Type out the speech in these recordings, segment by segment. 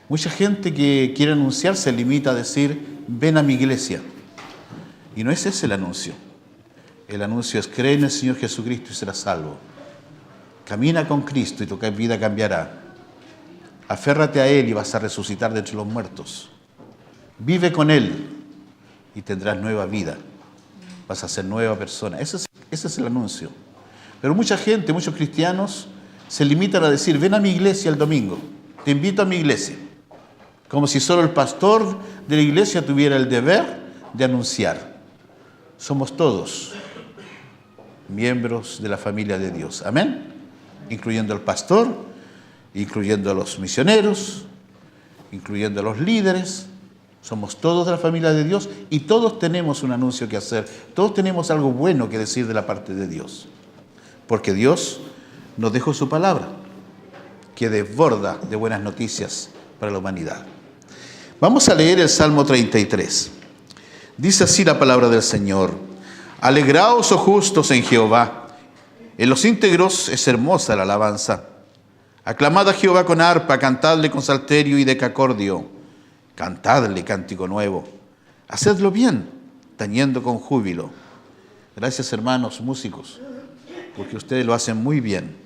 Mucha gente que quiere anunciar se limita a decir, ven a mi iglesia. Y no es ese el anuncio. El anuncio es, cree en el Señor Jesucristo y serás salvo. Camina con Cristo y tu vida cambiará. Aférrate a Él y vas a resucitar de entre los muertos. Vive con Él y tendrás nueva vida. Vas a ser nueva persona. Ese es el anuncio. Pero mucha gente, muchos cristianos, se limitan a decir, ven a mi iglesia el domingo. Te invito a mi iglesia. Como si solo el pastor de la iglesia tuviera el deber de anunciar. Somos todos miembros de la familia de Dios. Amén. Incluyendo al pastor, incluyendo a los misioneros, incluyendo a los líderes. Somos todos de la familia de Dios y todos tenemos un anuncio que hacer. Todos tenemos algo bueno que decir de la parte de Dios. Porque Dios nos dejó su palabra, que desborda de buenas noticias para la humanidad. Vamos a leer el Salmo 33. Dice así la palabra del Señor. Alegraos, oh justos, en Jehová. En los íntegros es hermosa la alabanza. Aclamad a Jehová con arpa, cantadle con salterio y decacordio. Cantadle cántico nuevo. Hacedlo bien, tañendo con júbilo. Gracias, hermanos músicos, porque ustedes lo hacen muy bien.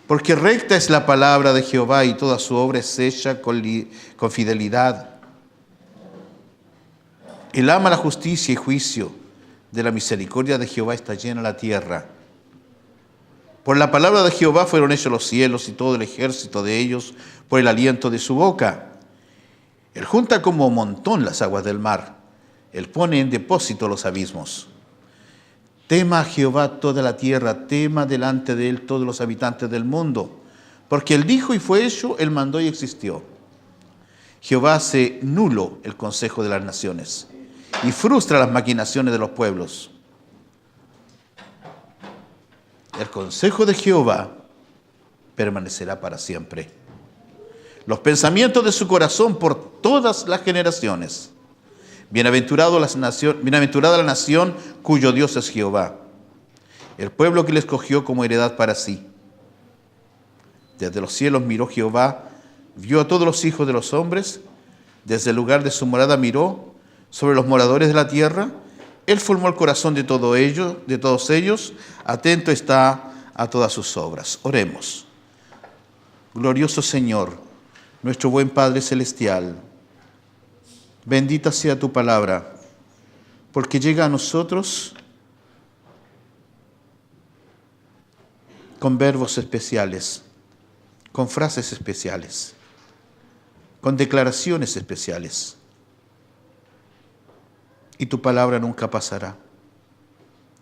Porque recta es la palabra de Jehová y toda su obra es hecha con fidelidad. Él ama la justicia y juicio. De la misericordia de Jehová está llena la tierra. Por la palabra de Jehová fueron hechos los cielos y todo el ejército de ellos por el aliento de su boca. Él junta como montón las aguas del mar. Él pone en depósito los abismos. Tema a Jehová toda la tierra, tema delante de él todos los habitantes del mundo. Porque él dijo y fue hecho, él mandó y existió. Jehová hace nulo el consejo de las naciones y frustra las maquinaciones de los pueblos. El consejo de Jehová permanecerá para siempre. Los pensamientos de su corazón por todas las generaciones. Bienaventurada la nación cuyo Dios es Jehová, el pueblo que le escogió como heredad para sí. Desde los cielos miró Jehová, vio a todos los hijos de los hombres, desde el lugar de su morada miró sobre los moradores de la tierra. Él formó el corazón de todos ellos, atento está a todas sus obras. Oremos. Glorioso Señor, nuestro buen Padre Celestial, bendita sea tu palabra, porque llega a nosotros con verbos especiales, con frases especiales, con declaraciones especiales. Y tu palabra nunca pasará.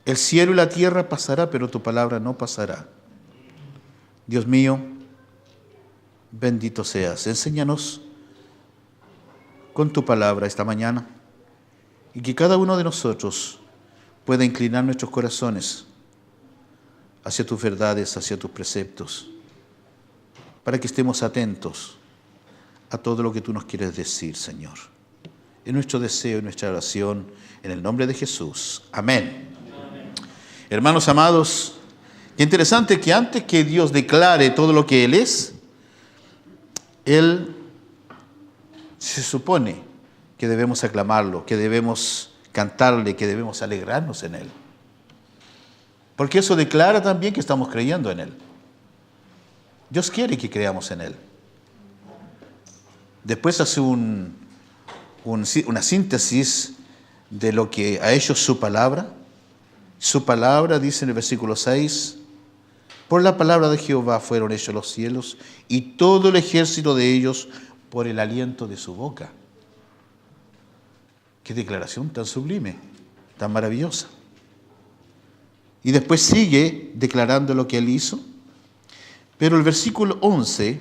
El cielo y la tierra pasará, pero tu palabra no pasará. Dios mío, bendito seas. Enséñanos con tu palabra esta mañana y que cada uno de nosotros pueda inclinar nuestros corazones hacia tus verdades, hacia tus preceptos, para que estemos atentos a todo lo que tú nos quieres decir, Señor. Es nuestro deseo y nuestra oración en el nombre de Jesús. Amén. Amén. Hermanos amados, qué interesante que antes que Dios declare todo lo que Él es, Él se supone que debemos aclamarlo, que debemos cantarle, que debemos alegrarnos en Él. Porque eso declara también que estamos creyendo en Él. Dios quiere que creamos en Él. Después hace una síntesis de lo que ha hecho su palabra. Su palabra, dice en el versículo 6, por la palabra de Jehová fueron hechos los cielos y todo el ejército de ellos por el aliento de su boca. Qué declaración tan sublime, tan maravillosa. Y después sigue declarando lo que él hizo. Pero el versículo 11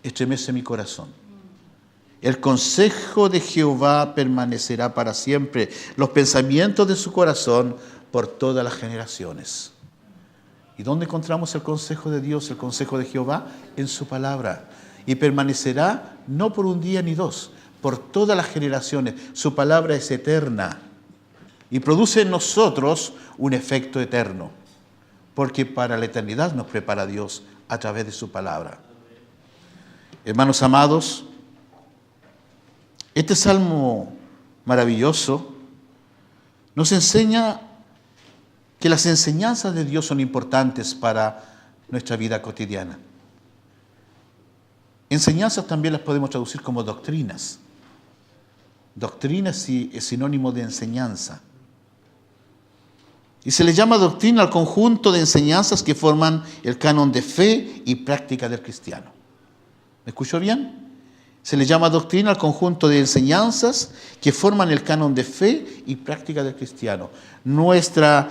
estremece mi corazón. El consejo de Jehová permanecerá para siempre, los pensamientos de su corazón por todas las generaciones. ¿Y dónde encontramos el consejo de Dios, el consejo de Jehová? En su palabra. Y permanecerá no por un día ni dos, por todas las generaciones. Su palabra es eterna y produce en nosotros un efecto eterno, porque para la eternidad nos prepara Dios a través de su palabra. Hermanos amados, este salmo maravilloso nos enseña que las enseñanzas de Dios son importantes para nuestra vida cotidiana. Enseñanzas también las podemos traducir como doctrinas. Doctrina es sinónimo de enseñanza. Y se le llama doctrina al conjunto de enseñanzas que forman el canon de fe y práctica del cristiano. ¿Me escuchó bien? Se le llama doctrina al conjunto de enseñanzas que forman el canon de fe y práctica del cristiano. Nuestra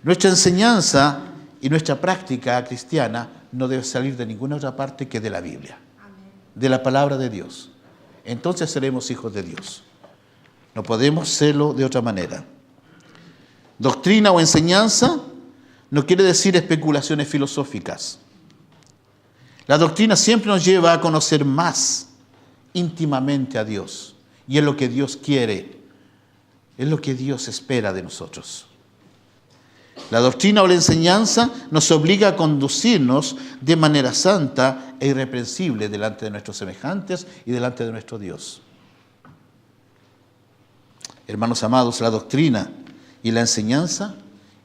enseñanza y nuestra práctica cristiana no debe salir de ninguna otra parte que de la Biblia, de la palabra de Dios. Entonces seremos hijos de Dios. No podemos serlo de otra manera. Doctrina o enseñanza no quiere decir especulaciones filosóficas. La doctrina siempre nos lleva a conocer más íntimamente a Dios. Y es lo que Dios quiere, es lo que Dios espera de nosotros. La doctrina o la enseñanza nos obliga a conducirnos de manera santa e irreprensible delante de nuestros semejantes y delante de nuestro Dios. Hermanos amados, la doctrina y la enseñanza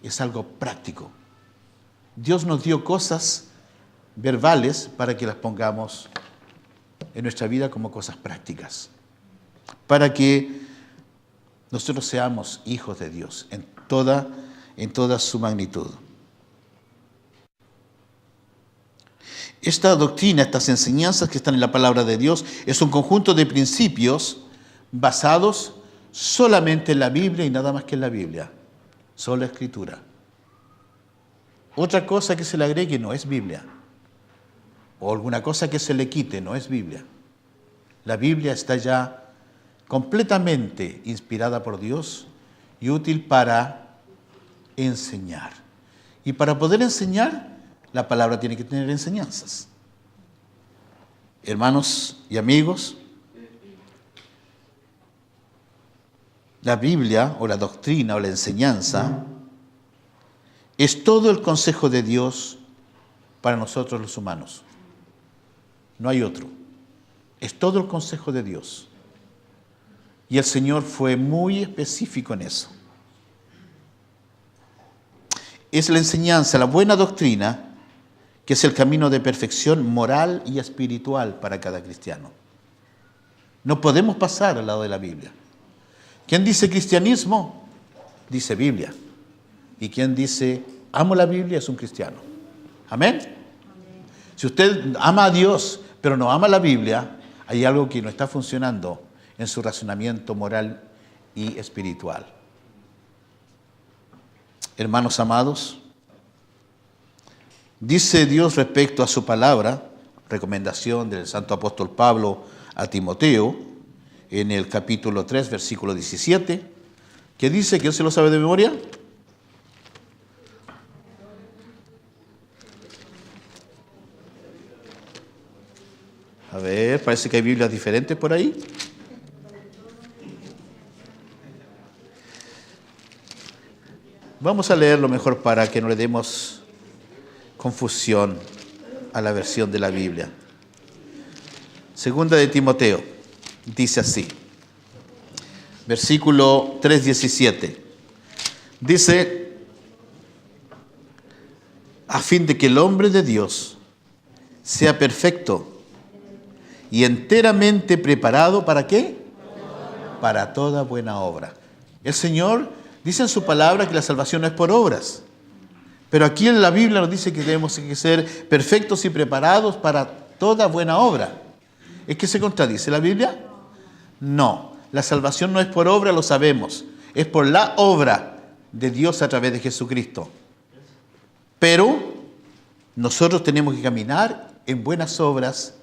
es algo práctico. Dios nos dio cosas verbales para que las pongamos en nuestra vida como cosas prácticas, para que nosotros seamos hijos de Dios en toda su magnitud. Esta doctrina, estas enseñanzas que están en la palabra de Dios, es un conjunto de principios basados solamente en la Biblia y nada más que en la Biblia. Solo Escritura. Otra cosa que se le agregue no es Biblia. O alguna cosa que se le quite no es Biblia. La Biblia está ya completamente inspirada por Dios y útil para enseñar. Y para poder enseñar, la palabra tiene que tener enseñanzas. Hermanos y amigos, la Biblia o la doctrina o la enseñanza es todo el consejo de Dios para nosotros los humanos. No hay otro. Es todo el consejo de Dios. Y el Señor fue muy específico en eso. Es la enseñanza, la buena doctrina, que es el camino de perfección moral y espiritual para cada cristiano. No podemos pasar al lado de la Biblia. ¿Quién dice cristianismo? Dice Biblia. Y quien dice amo la Biblia es un cristiano. Amén. Si usted ama a Dios, pero no ama la Biblia, hay algo que no está funcionando en su razonamiento moral y espiritual. Hermanos amados, dice Dios respecto a su palabra, recomendación del santo apóstol Pablo a Timoteo, en el capítulo 3, versículo 17, que dice, ¿quién se lo sabe de memoria? A ver, parece que hay Biblias diferentes por ahí. Vamos a leerlo mejor para que no le demos confusión a la versión de la Biblia. Segunda de Timoteo, dice así, versículo 3:17. Dice, a fin de que el hombre de Dios sea perfecto y enteramente preparado, ¿para qué? Para toda buena obra. El Señor dice en su palabra que la salvación no es por obras. Pero aquí en la Biblia nos dice que tenemos que ser perfectos y preparados para toda buena obra. ¿Es que se contradice la Biblia? No. La salvación no es por obra, lo sabemos. Es por la obra de Dios a través de Jesucristo. Pero nosotros tenemos que caminar en buenas obras,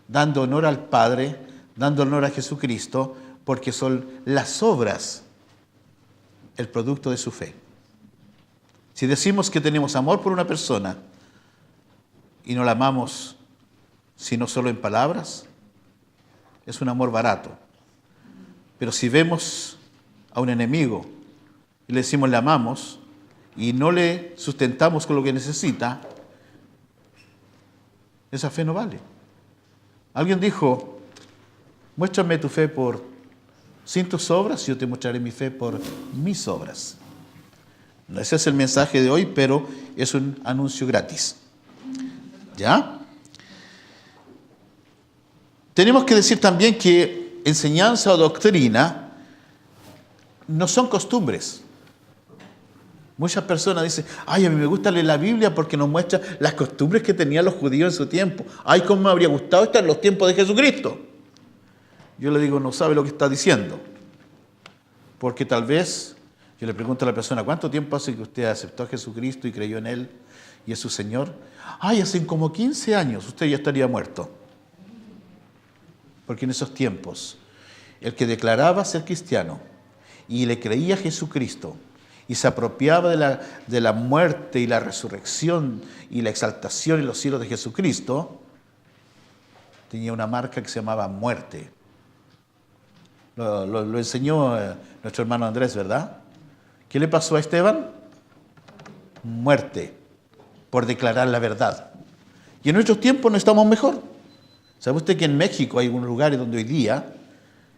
dando honor al Padre, dando honor a Jesucristo, porque son las obras el producto de su fe. Si decimos que tenemos amor por una persona y no la amamos sino solo en palabras, es un amor barato. Pero si vemos a un enemigo y le decimos le amamos y no le sustentamos con lo que necesita, esa fe no vale. Alguien dijo, muéstrame tu fe sin tus obras, yo te mostraré mi fe por mis obras. Ese es el mensaje de hoy, pero es un anuncio gratis. ¿Ya? Tenemos que decir también que enseñanza o doctrina no son costumbres. Muchas personas dicen, ay, a mí me gusta leer la Biblia porque nos muestra las costumbres que tenían los judíos en su tiempo. Ay, cómo me habría gustado estar en los tiempos de Jesucristo. Yo le digo, no sabe lo que está diciendo. Porque tal vez, yo le pregunto a la persona, ¿cuánto tiempo hace que usted aceptó a Jesucristo y creyó en Él y es su Señor? Ay, hace como 15 años, usted ya estaría muerto. Porque en esos tiempos, el que declaraba ser cristiano y le creía a Jesucristo y se apropiaba de la muerte y la resurrección y la exaltación en los cielos de Jesucristo, tenía una marca que se llamaba muerte. Lo enseñó nuestro hermano Andrés, ¿verdad? ¿Qué le pasó a Esteban? Muerte, por declarar la verdad. Y en nuestros tiempos no estamos mejor. ¿Sabe usted que en México hay algunos lugares donde hoy día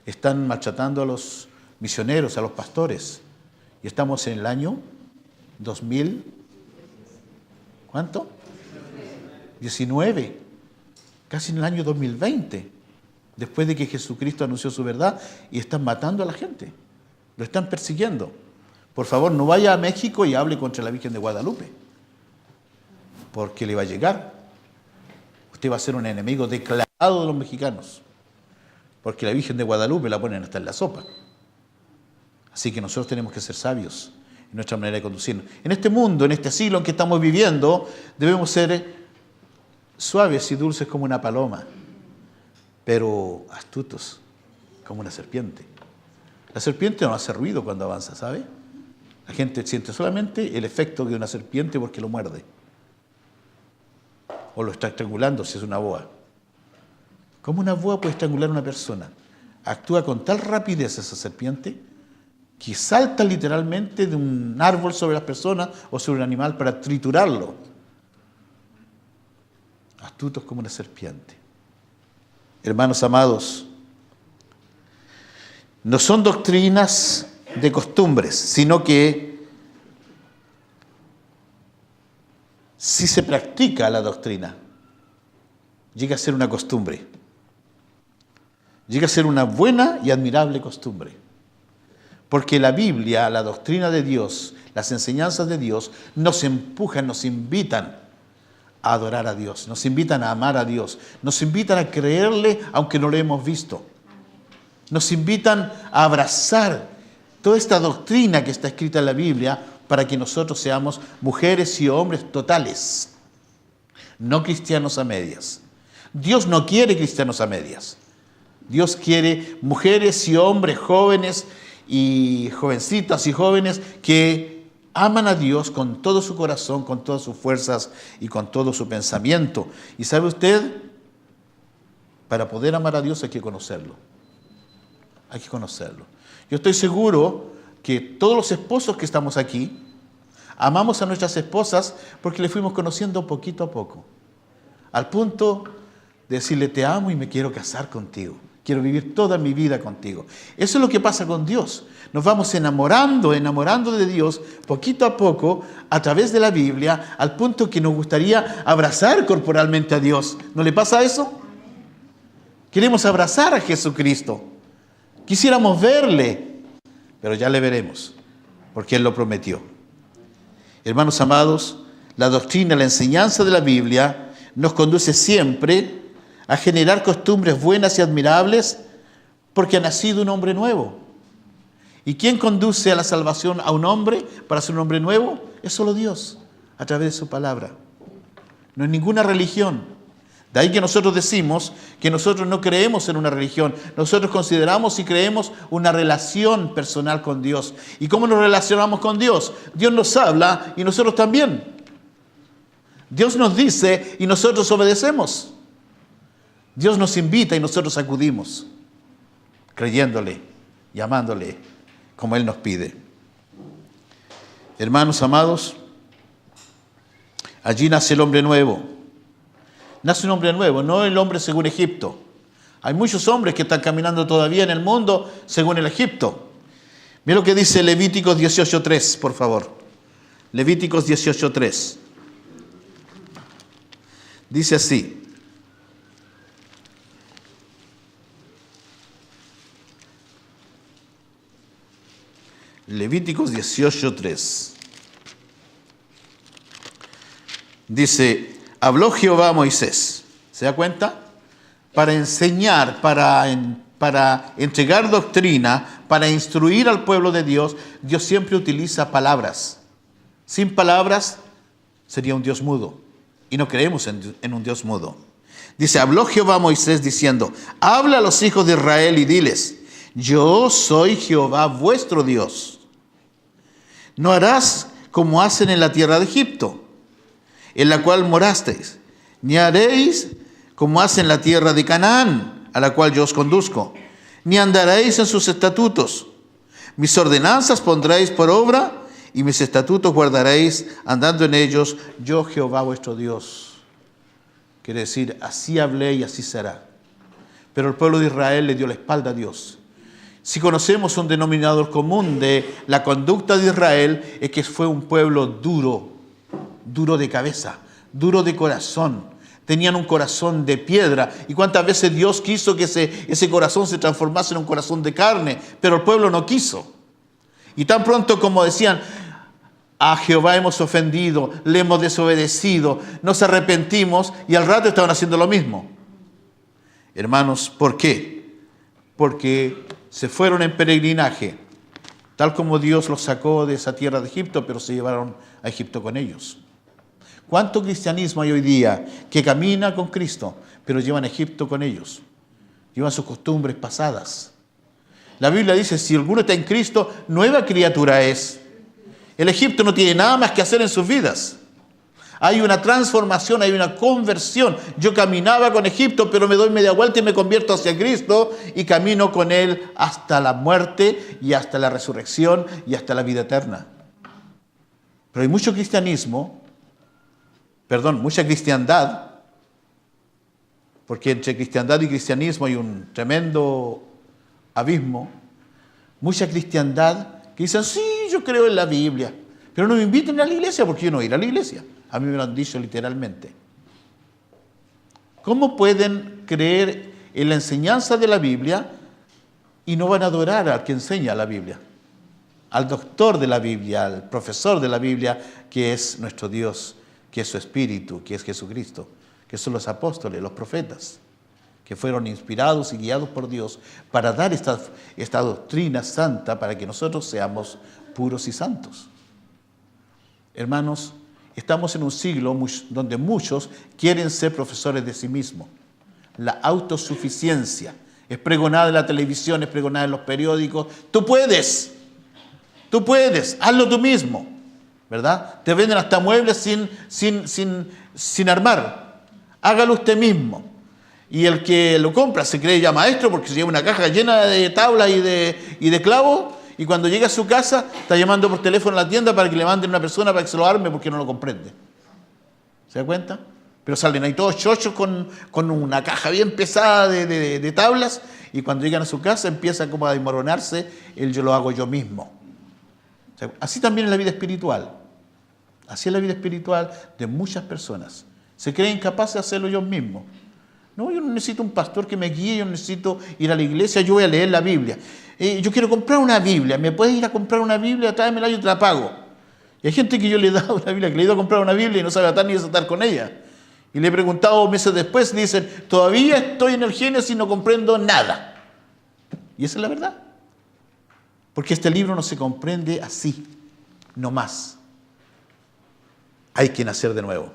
están maltratando a los misioneros, a los pastores? Y estamos en el año 2000, ¿cuánto? 19, casi en el año 2020, después de que Jesucristo anunció su verdad y están matando a la gente, lo están persiguiendo. Por favor, no vaya a México y hable contra la Virgen de Guadalupe, porque le va a llegar. Usted va a ser un enemigo declarado de los mexicanos, porque la Virgen de Guadalupe la ponen hasta en la sopa. Así que nosotros tenemos que ser sabios en nuestra manera de conducirnos. En este mundo, en este siglo en que estamos viviendo, debemos ser suaves y dulces como una paloma, pero astutos como una serpiente. La serpiente no hace ruido cuando avanza, ¿sabe? La gente siente solamente el efecto de una serpiente porque lo muerde. O lo está estrangulando si es una boa. ¿Cómo una boa puede estrangular a una persona? Actúa con tal rapidez esa serpiente que salta literalmente de un árbol sobre las personas o sobre un animal para triturarlo. Astutos como una serpiente. Hermanos amados, no son doctrinas de costumbres, sino que si se practica la doctrina, llega a ser una costumbre. Llega a ser una buena y admirable costumbre. Porque la Biblia, la doctrina de Dios, las enseñanzas de Dios, nos empujan, nos invitan a adorar a Dios, nos invitan a amar a Dios, nos invitan a creerle aunque no lo hemos visto. Nos invitan a abrazar toda esta doctrina que está escrita en la Biblia para que nosotros seamos mujeres y hombres totales, no cristianos a medias. Dios no quiere cristianos a medias. Dios quiere mujeres y hombres jóvenes y jovencitas y jóvenes que aman a Dios con todo su corazón, con todas sus fuerzas y con todo su pensamiento. ¿Y sabe usted? Para poder amar a Dios hay que conocerlo. Hay que conocerlo. Yo estoy seguro que todos los esposos que estamos aquí amamos a nuestras esposas porque le fuimos conociendo poquito a poco. Al punto de decirle, te amo y me quiero casar contigo. Quiero vivir toda mi vida contigo. Eso es lo que pasa con Dios. Nos vamos enamorando de Dios poquito a poco a través de la Biblia al punto que nos gustaría abrazar corporalmente a Dios. ¿No le pasa eso? Queremos abrazar a Jesucristo. Quisiéramos verle, pero ya le veremos, porque Él lo prometió. Hermanos amados, la doctrina, la enseñanza de la Biblia nos conduce siempre a generar costumbres buenas y admirables porque ha nacido un hombre nuevo. ¿Y quién conduce a la salvación a un hombre para ser un hombre nuevo? Es solo Dios, a través de su palabra. No es ninguna religión. De ahí que nosotros decimos que nosotros no creemos en una religión. Nosotros consideramos y creemos una relación personal con Dios. ¿Y cómo nos relacionamos con Dios? Dios nos habla y nosotros también. Dios nos dice y nosotros obedecemos. Dios nos invita y nosotros acudimos, creyéndole, llamándole, como Él nos pide. Hermanos amados, allí nace el hombre nuevo. Nace un hombre nuevo, no el hombre según Egipto. Hay muchos hombres que están caminando todavía en el mundo según el Egipto. Mira lo que dice Levíticos 18:3, por favor. Levíticos 18:3. Dice así. Levíticos 18:3. Dice, habló Jehová a Moisés. ¿Se da cuenta? Para enseñar, para entregar doctrina, para instruir al pueblo de Dios, Dios siempre utiliza palabras. Sin palabras sería un Dios mudo. Y no creemos en un Dios mudo. Dice, habló Jehová a Moisés diciendo, habla a los hijos de Israel y diles, yo soy Jehová vuestro Dios. No harás como hacen en la tierra de Egipto, en la cual morasteis, ni haréis como hacen en la tierra de Canaán, a la cual yo os conduzco, ni andaréis en sus estatutos. Mis ordenanzas pondréis por obra, y mis estatutos guardaréis andando en ellos, yo Jehová vuestro Dios. Quiere decir, así hablé y así será. Pero el pueblo de Israel le dio la espalda a Dios. Si conocemos un denominador común de la conducta de Israel, es que fue un pueblo duro, duro de cabeza, duro de corazón. Tenían un corazón de piedra. ¿Y cuántas veces Dios quiso que ese corazón se transformase en un corazón de carne? Pero el pueblo no quiso. Y tan pronto como decían, a Jehová hemos ofendido, le hemos desobedecido, nos arrepentimos, y al rato estaban haciendo lo mismo. Hermanos, ¿por qué? Porque se fueron en peregrinaje, tal como Dios los sacó de esa tierra de Egipto, pero se llevaron a Egipto con ellos. ¿Cuánto cristianismo hay hoy día que camina con Cristo, pero llevan a Egipto con ellos? Llevan sus costumbres pasadas. La Biblia dice, si alguno está en Cristo, nueva criatura es. El Egipto no tiene nada más que hacer en sus vidas. Hay una transformación, hay una conversión. Yo caminaba con Egipto, pero me doy media vuelta y me convierto hacia Cristo y camino con Él hasta la muerte y hasta la resurrección y hasta la vida eterna. Pero hay mucho mucha cristiandad, porque entre cristiandad y cristianismo hay un tremendo abismo. Mucha cristiandad que dicen, sí, yo creo en la Biblia, pero no me inviten a la iglesia porque yo no voy a ir a la iglesia. A mí me lo han dicho literalmente. ¿Cómo pueden creer en la enseñanza de la Biblia y no van a adorar al que enseña la Biblia? Al doctor de la Biblia, al profesor de la Biblia, que es nuestro Dios, que es su Espíritu, que es Jesucristo, que son los apóstoles, los profetas, que fueron inspirados y guiados por Dios para dar esta doctrina santa para que nosotros seamos puros y santos. Hermanos, estamos en un siglo donde muchos quieren ser profesores de sí mismos. La autosuficiencia es pregonada en la televisión, es pregonada en los periódicos. Tú puedes, hazlo tú mismo, ¿verdad? Te venden hasta muebles sin armar. Hágalo usted mismo. Y el que lo compra se cree ya maestro porque se lleva una caja llena de tablas y de clavos, y cuando llega a su casa está llamando por teléfono a la tienda para que le manden una persona para que se lo arme porque no lo comprende. ¿Se da cuenta? Pero salen ahí todos chochos con una caja bien pesada de tablas, y cuando llegan a su casa empieza como a desmoronarse el yo lo hago yo mismo. O sea, así también es la vida espiritual. Así es la vida espiritual de muchas personas. Se creen capaces de hacerlo ellos mismos. No, yo no necesito un pastor que me guíe, yo no necesito ir a la iglesia, yo voy a leer la Biblia. Yo quiero comprar una Biblia, ¿me puedes ir a comprar una Biblia? Tráemela, yo te la pago. Y hay gente que yo le he dado una Biblia, que le he ido a comprar una Biblia y no sabe atar ni desatar con ella. Y le he preguntado meses después, dicen, todavía estoy en el Génesis y no comprendo nada. Y esa es la verdad. Porque este libro no se comprende así, no más. Hay que nacer de nuevo.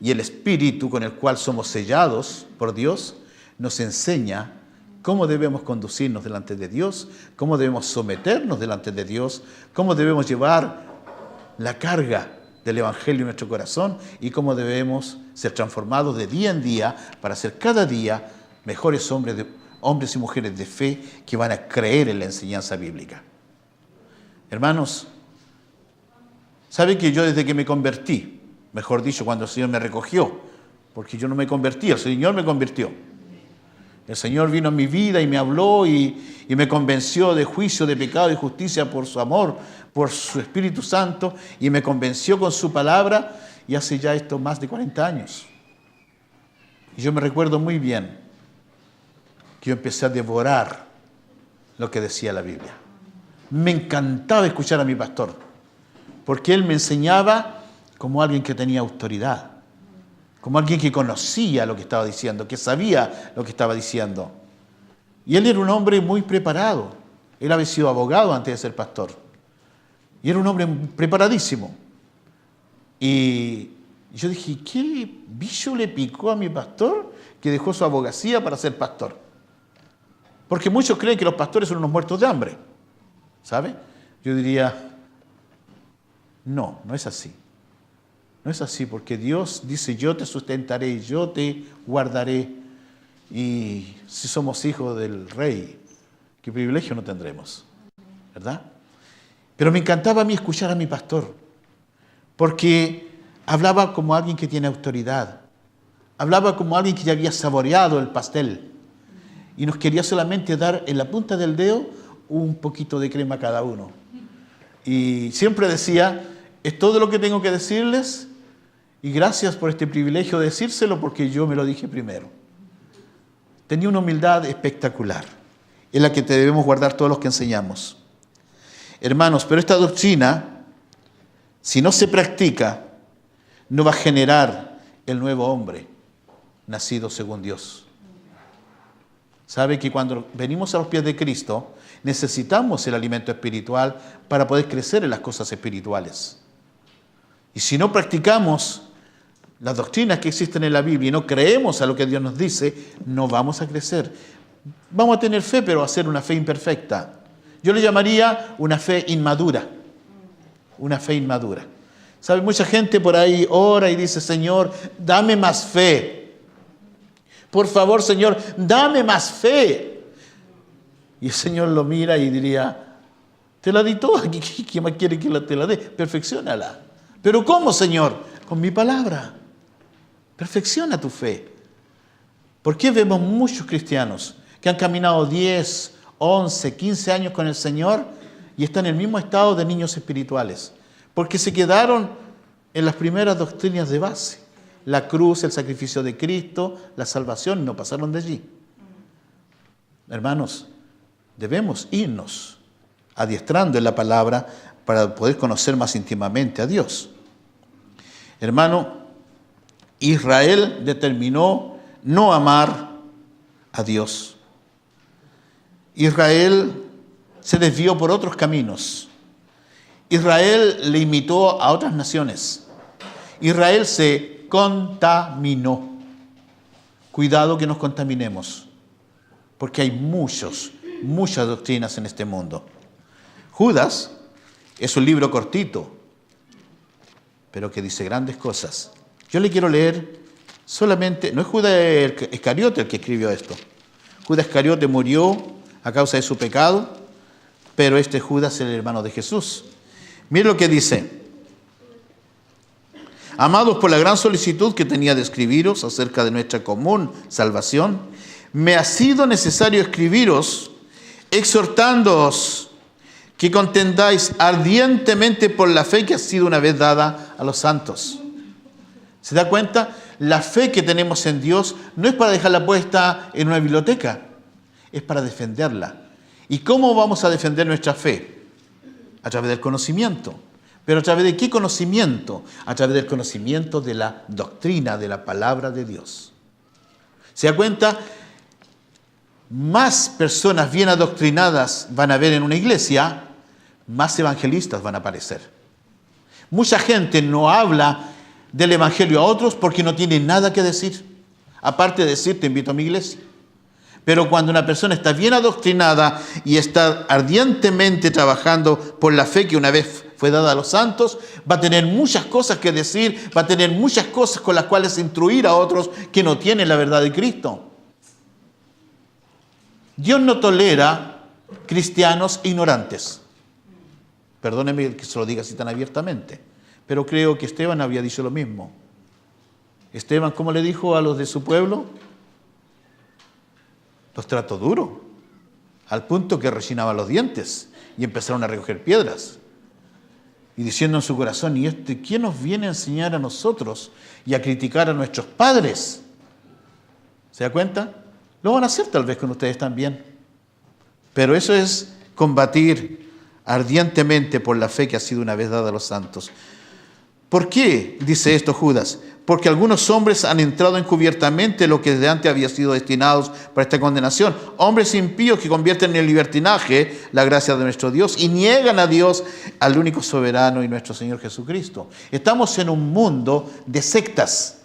Y el Espíritu con el cual somos sellados por Dios nos enseña cómo debemos conducirnos delante de Dios, cómo debemos someternos delante de Dios, cómo debemos llevar la carga del Evangelio en nuestro corazón y cómo debemos ser transformados de día en día para ser cada día mejores hombres y mujeres de fe que van a creer en la enseñanza bíblica. Hermanos, ¿saben que yo desde que me convertí, mejor dicho, cuando el Señor me recogió, porque yo no me convertí, el Señor me convirtió. El Señor vino a mi vida y me habló y me convenció de juicio, de pecado y justicia por su amor, por su Espíritu Santo, y me convenció con su palabra, y hace ya esto más de 40 años. Y yo me recuerdo muy bien que yo empecé a devorar lo que decía la Biblia. Me encantaba escuchar a mi pastor, porque él me enseñaba como alguien que tenía autoridad, como alguien que conocía lo que estaba diciendo, que sabía lo que estaba diciendo. Y él era un hombre muy preparado. Él había sido abogado antes de ser pastor. Y era un hombre preparadísimo. Y yo dije, ¿qué bicho le picó a mi pastor que dejó su abogacía para ser pastor? Porque muchos creen que los pastores son unos muertos de hambre. ¿Sabe? Yo diría, no, no es así. No es así, porque Dios dice, yo te sustentaré, yo te guardaré. Y si somos hijos del Rey, ¿qué privilegio no tendremos? ¿Verdad? Pero me encantaba a mí escuchar a mi pastor, porque hablaba como alguien que tiene autoridad. Hablaba como alguien que ya había saboreado el pastel. Y nos quería solamente dar en la punta del dedo un poquito de crema a cada uno. Y siempre decía, es todo lo que tengo que decirles, y gracias por este privilegio de decírselo, porque yo me lo dije primero. Tenía una humildad espectacular, en la que debemos guardar todos los que enseñamos. Hermanos, pero esta doctrina, si no se practica, no va a generar el nuevo hombre nacido según Dios. Sabe que cuando venimos a los pies de Cristo, necesitamos el alimento espiritual para poder crecer en las cosas espirituales. Y si no practicamos las doctrinas que existen en la Biblia y no creemos a lo que Dios nos dice, no vamos a crecer. Vamos a tener fe, pero va a ser una fe imperfecta. Yo le llamaría una fe inmadura. Una fe inmadura. ¿Sabe? Mucha gente por ahí ora y dice, Señor, dame más fe. Por favor, Señor, dame más fe. Y el Señor lo mira y diría, te la di toda, ¿qué más quiere que te la dé? Perfecciónala. ¿Pero cómo, Señor? Con mi palabra. Perfecciona tu fe. ¿Por qué vemos muchos cristianos que han caminado 10, 11, 15 años con el Señor y están en el mismo estado de niños espirituales? Porque se quedaron en las primeras doctrinas de base. La cruz, el sacrificio de Cristo, la salvación, no pasaron de allí. Hermanos, debemos irnos adiestrando en la palabra para poder conocer más íntimamente a Dios. Hermano, Israel determinó no amar a Dios. Israel se desvió por otros caminos. Israel le imitó a otras naciones. Israel se contaminó. Cuidado que nos contaminemos, porque hay muchas doctrinas en este mundo. Judas es un libro cortito, pero que dice grandes cosas. Yo le quiero leer solamente, no es Judas Iscariote el que escribió esto. Judas Iscariote murió a causa de su pecado, pero este Judas es el hermano de Jesús. Mire lo que dice. Amados, por la gran solicitud que tenía de escribiros acerca de nuestra común salvación, me ha sido necesario escribiros, exhortándoos que contendáis ardientemente por la fe que ha sido una vez dada a los santos. ¿Se da cuenta? La fe que tenemos en Dios no es para dejarla puesta en una biblioteca, es para defenderla. ¿Y cómo vamos a defender nuestra fe? A través del conocimiento. ¿Pero a través de qué conocimiento? A través del conocimiento de la doctrina, de la palabra de Dios. ¿Se da cuenta? Más personas bien adoctrinadas van a haber en una iglesia, más evangelistas van a aparecer. Mucha gente no habla del evangelio a otros porque no tiene nada que decir. Aparte de decir, te invito a mi iglesia. Pero cuando una persona está bien adoctrinada y está ardientemente trabajando por la fe que una vez fue dada a los santos, va a tener muchas cosas que decir, va a tener muchas cosas con las cuales instruir a otros que no tienen la verdad de Cristo. Dios no tolera cristianos ignorantes. Perdóneme que se lo diga así tan abiertamente, pero creo que Esteban había dicho lo mismo. Esteban, ¿cómo le dijo a los de su pueblo? Los trató duro, al punto que rechinaban los dientes y empezaron a recoger piedras. Y diciendo en su corazón, ¿y quién nos viene a enseñar a nosotros y a criticar a nuestros padres? ¿Se da cuenta? Lo van a hacer tal vez con ustedes también. Pero eso es combatir ardientemente por la fe que ha sido una vez dada a los santos. ¿Por qué dice esto Judas? Porque algunos hombres han entrado encubiertamente lo que desde antes había sido destinados para esta condenación. Hombres impíos que convierten en libertinaje la gracia de nuestro Dios y niegan a Dios, al único soberano y nuestro Señor Jesucristo. Estamos en un mundo de sectas.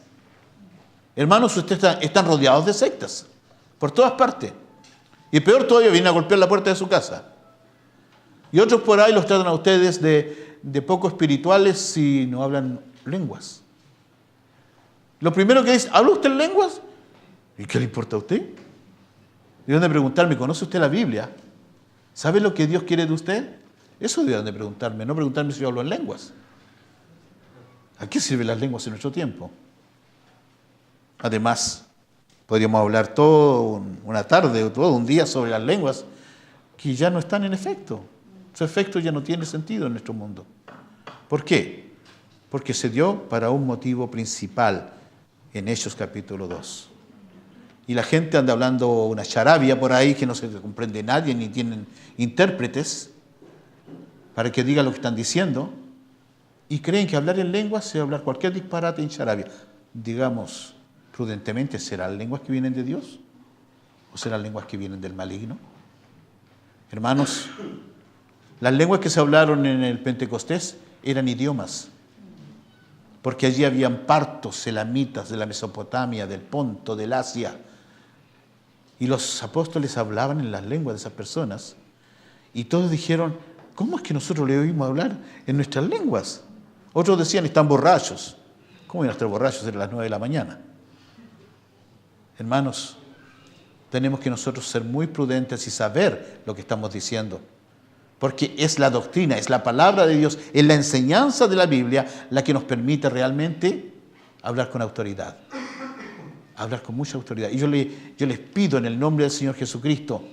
Hermanos, ustedes están rodeados de sectas por todas partes. Y peor todavía, vienen a golpear la puerta de su casa. Y otros por ahí los tratan a ustedes de poco espirituales si no hablan lenguas. Lo primero que dice, ¿habla usted lenguas? ¿Y qué le importa a usted? Deben de preguntarme, ¿conoce usted la Biblia? ¿Sabe lo que Dios quiere de usted? Eso deben de preguntarme, no preguntarme si yo hablo en lenguas. ¿A qué sirven las lenguas en nuestro tiempo? Además, podríamos hablar toda una tarde o todo un día sobre las lenguas que ya no están en efecto. Su efecto ya no tiene sentido en nuestro mundo. ¿Por qué? Porque se dio para un motivo principal en Hechos capítulo 2. Y la gente anda hablando una charabia por ahí que no se comprende nadie ni tienen intérpretes para que digan lo que están diciendo y creen que hablar en lenguas es hablar cualquier disparate en charabia. Digamos prudentemente, ¿serán lenguas que vienen de Dios? ¿O serán lenguas que vienen del maligno? Hermanos, las lenguas que se hablaron en el Pentecostés eran idiomas, porque allí habían partos elamitas de la Mesopotamia, del Ponto, del Asia, y los apóstoles hablaban en las lenguas de esas personas, y todos dijeron, ¿cómo es que nosotros le oímos hablar en nuestras lenguas? Otros decían, están borrachos. ¿Cómo iban a estar borrachos? Eran las 9 de la mañana. Hermanos, tenemos que nosotros ser muy prudentes y saber lo que estamos diciendo. Porque es la doctrina, es la palabra de Dios, es la enseñanza de la Biblia la que nos permite realmente hablar con autoridad. Hablar con mucha autoridad. Y yo les pido en el nombre del Señor Jesucristo,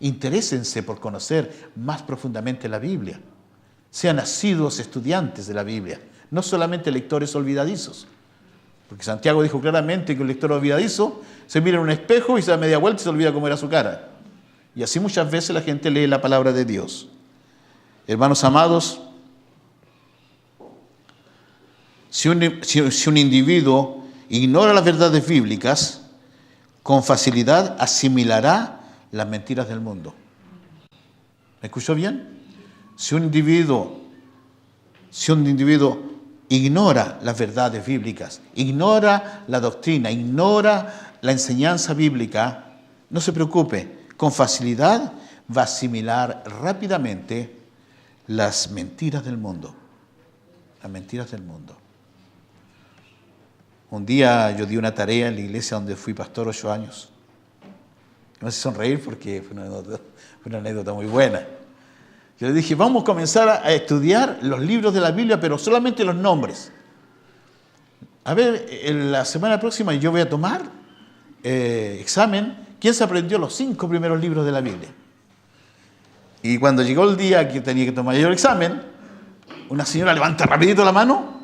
interésense por conocer más profundamente la Biblia. Sean asiduos estudiantes de la Biblia, no solamente lectores olvidadizos. Porque Santiago dijo claramente que un lector olvidadizo se mira en un espejo y se da media vuelta y se olvida cómo era su cara. Y así muchas veces la gente lee la palabra de Dios. Hermanos amados, si un individuo ignora las verdades bíblicas, con facilidad asimilará las mentiras del mundo. ¿Me escuchó bien? Si un individuo ignora las verdades bíblicas, ignora la doctrina, ignora la enseñanza bíblica, no se preocupe, con facilidad va a asimilar rápidamente las mentiras del mundo. Las mentiras del mundo. Un día yo di una tarea en la iglesia donde fui pastor 8 años. Me hace sonreír porque fue una anécdota muy buena. Yo le dije, vamos a comenzar a estudiar los libros de la Biblia, pero solamente los nombres. A ver, en la semana próxima yo voy a tomar examen. ¿Quién se aprendió los 5 primeros libros de la Biblia? Y cuando llegó el día que tenía que tomar yo el examen, una señora levanta rapidito la mano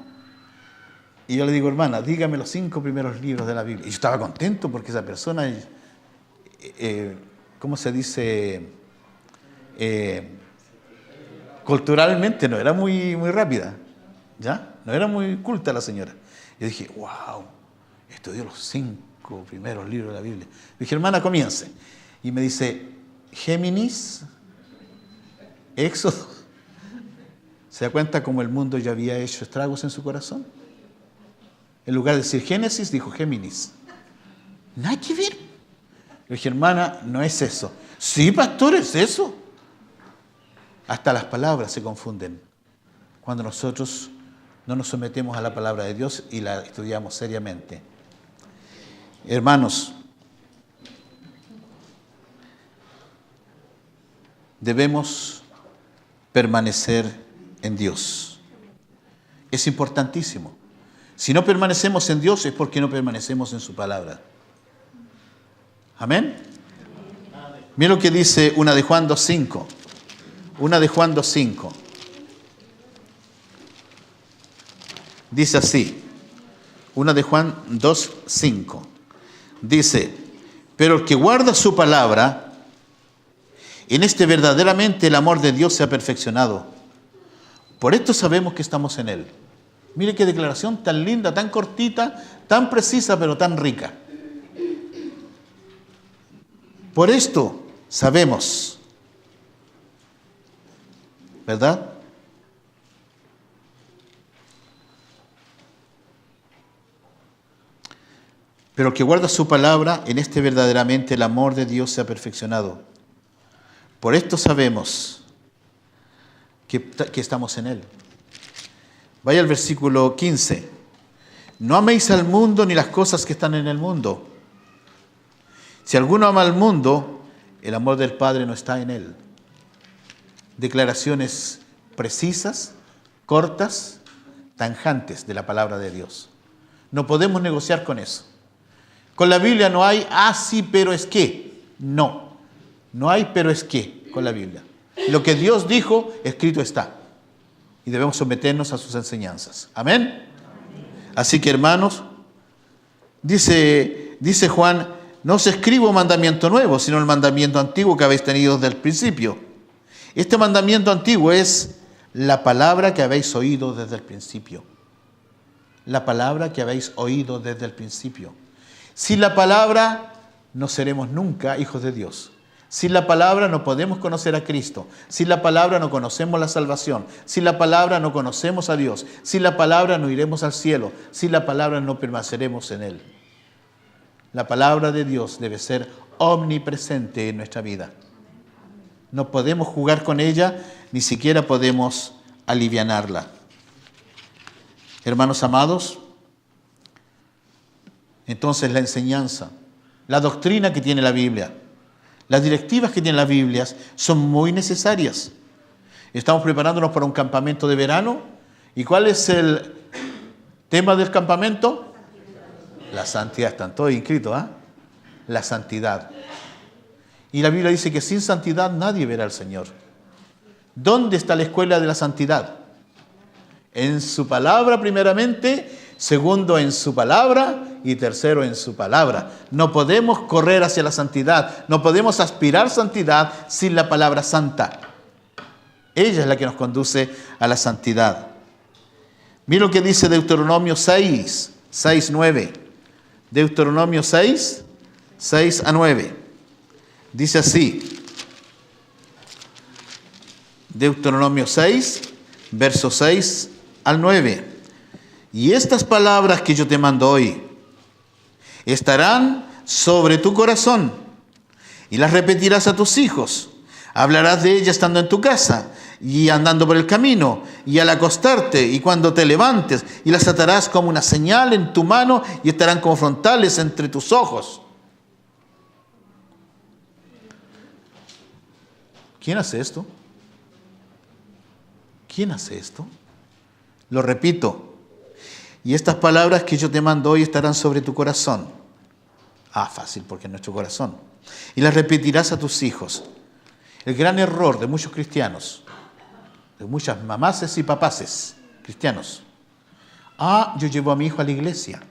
y yo le digo, hermana, dígame los 5 primeros libros de la Biblia. Y yo estaba contento porque esa persona, ¿cómo se dice? Culturalmente no era muy rápida, ¿ya? No era muy culta la señora. Yo dije, wow, estudió los 5 primeros libros de la Biblia. Dije, hermana, comience. Y me dice, Géminis, Éxodo. ¿Se da cuenta cómo el mundo ya había hecho estragos en su corazón? En lugar de decir Génesis, dijo Géminis. Nada que ver. Le dije, hermana, no es eso. Sí, pastor, es eso. Hasta las palabras se confunden cuando nosotros no nos sometemos a la palabra de Dios y la estudiamos seriamente. Hermanos, debemos permanecer en Dios. Es importantísimo. Si no permanecemos en Dios es porque no permanecemos en su palabra. Amén. Mira lo que dice una de Juan 2:5. Una de Juan 2:5. Dice así. Una de Juan 2:5. Dice, pero el que guarda su palabra, en este verdaderamente el amor de Dios se ha perfeccionado. Por esto sabemos que estamos en Él. Mire qué declaración tan linda, tan cortita, tan precisa, pero tan rica. Por esto sabemos, ¿verdad? Pero el que guarda su palabra, en este verdaderamente el amor de Dios se ha perfeccionado. Por esto sabemos que estamos en Él. Vaya al versículo 15. No améis al mundo ni las cosas que están en el mundo. Si alguno ama al mundo, el amor del Padre no está en él. Declaraciones precisas, cortas, tanjantes de la palabra de Dios. No podemos negociar con eso. Con la Biblia no hay, sí, pero es que. No, no hay pero es que con la Biblia. Lo que Dios dijo, escrito está. Y debemos someternos a sus enseñanzas. Amén. Así que, hermanos, dice Juan, no os escribo mandamiento nuevo, sino el mandamiento antiguo que habéis tenido desde el principio. Este mandamiento antiguo es la palabra que habéis oído desde el principio. La palabra que habéis oído desde el principio. Sin la palabra no seremos nunca hijos de Dios. Sin la palabra no podemos conocer a Cristo. Sin la palabra no conocemos la salvación. Sin la palabra no conocemos a Dios. Sin la palabra no iremos al cielo. Sin la palabra no permaneceremos en Él. La palabra de Dios debe ser omnipresente en nuestra vida. No podemos jugar con ella, ni siquiera podemos alivianarla. Hermanos amados, entonces la enseñanza, la doctrina que tiene la Biblia, las directivas que tiene la Biblia son muy necesarias. Estamos preparándonos para un campamento de verano. ¿Y cuál es el tema del campamento? La santidad. Están todos inscritos, ¿eh? La santidad. Y la Biblia dice que sin santidad nadie verá al Señor. ¿Dónde está la escuela de la santidad? En su palabra primeramente, segundo en su palabra y tercero en su palabra. No podemos correr hacia la santidad, no podemos aspirar santidad sin la palabra santa. Ella es la que nos conduce a la santidad. Mira lo que dice Deuteronomio 6:9. Deuteronomio 6:6-9. Dice así. Deuteronomio 6, versos 6 al 9. Y estas palabras que yo te mando hoy estarán sobre tu corazón y las repetirás a tus hijos. Hablarás de ellas estando en tu casa y andando por el camino y al acostarte y cuando te levantes, y las atarás como una señal en tu mano y estarán como frontales entre tus ojos. ¿Quién hace esto? ¿Quién hace esto? Lo repito. Y estas palabras que yo te mando hoy estarán sobre tu corazón. Fácil, porque es nuestro corazón. Y las repetirás a tus hijos. El gran error de muchos cristianos, de muchas mamases y papaces cristianos. Yo llevo a mi hijo a la iglesia.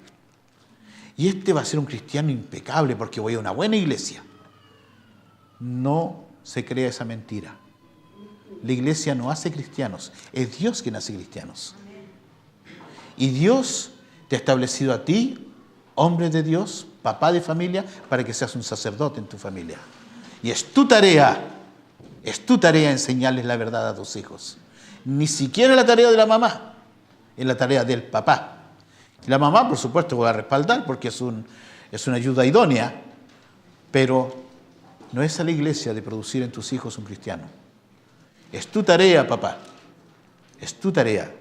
Y este va a ser un cristiano impecable porque voy a una buena iglesia. No se crea esa mentira. La iglesia no hace cristianos. Es Dios quien hace cristianos. Y Dios te ha establecido a ti, hombre de Dios, papá de familia, para que seas un sacerdote en tu familia. Y es tu tarea enseñarles la verdad a tus hijos. Ni siquiera es la tarea de la mamá, es la tarea del papá. Y la mamá, por supuesto, va a respaldar porque es una ayuda idónea, pero no es a la iglesia de producir en tus hijos un cristiano. Es tu tarea, papá. Es tu tarea.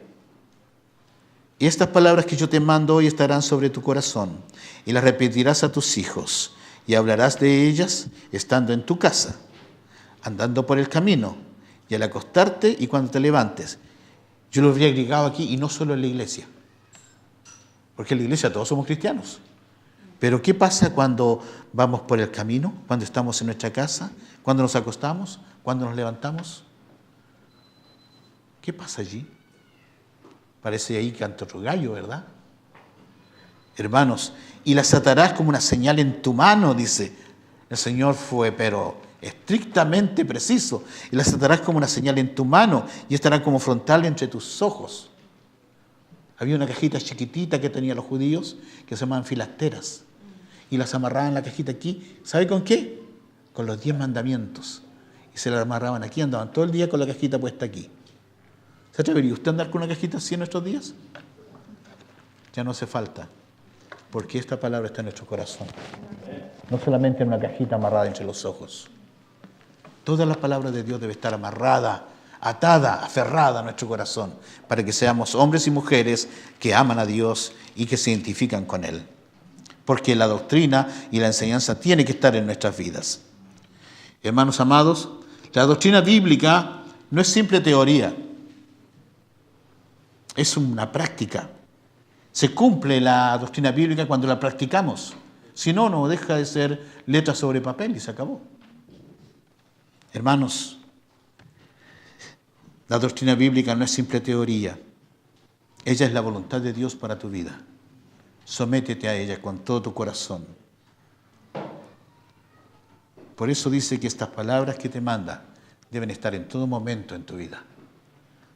Y estas palabras que yo te mando hoy estarán sobre tu corazón, y las repetirás a tus hijos, y hablarás de ellas estando en tu casa, andando por el camino, y al acostarte y cuando te levantes. Yo lo habría agregado aquí, y no solo en la iglesia, porque en la iglesia todos somos cristianos, Pero ¿qué pasa cuando vamos por el camino? Cuando estamos en nuestra casa, cuando nos acostamos, cuando nos levantamos. ¿Qué pasa allí? Parece ahí canta otro gallo, ¿verdad? Hermanos, y las atarás como una señal en tu mano, dice. El Señor fue, pero estrictamente preciso. Y las atarás como una señal en tu mano y estarán como frontal entre tus ojos. Había una cajita chiquitita que tenían los judíos que se llamaban filasteras. Y las amarraban la cajita aquí. ¿Sabe con qué? Con los 10 mandamientos. Y se la amarraban aquí, andaban todo el día con la cajita puesta aquí. ¿Se atrevería usted a andar con una cajita así en nuestros días? Ya no hace falta, porque esta palabra está en nuestro corazón. No solamente en una cajita amarrada entre los ojos. Toda la palabra de Dios debe estar amarrada, atada, aferrada a nuestro corazón, para que seamos hombres y mujeres que aman a Dios y que se identifican con Él. Porque la doctrina y la enseñanza tiene que estar en nuestras vidas. Hermanos amados, la doctrina bíblica no es simple teoría, es una práctica. Se cumple la doctrina bíblica cuando la practicamos. Si no, no deja de ser letra sobre papel y se acabó. Hermanos, la doctrina bíblica no es simple teoría. Ella es la voluntad de Dios para tu vida. Sométete a ella con todo tu corazón. Por eso dice que estas palabras que te manda deben estar en todo momento en tu vida.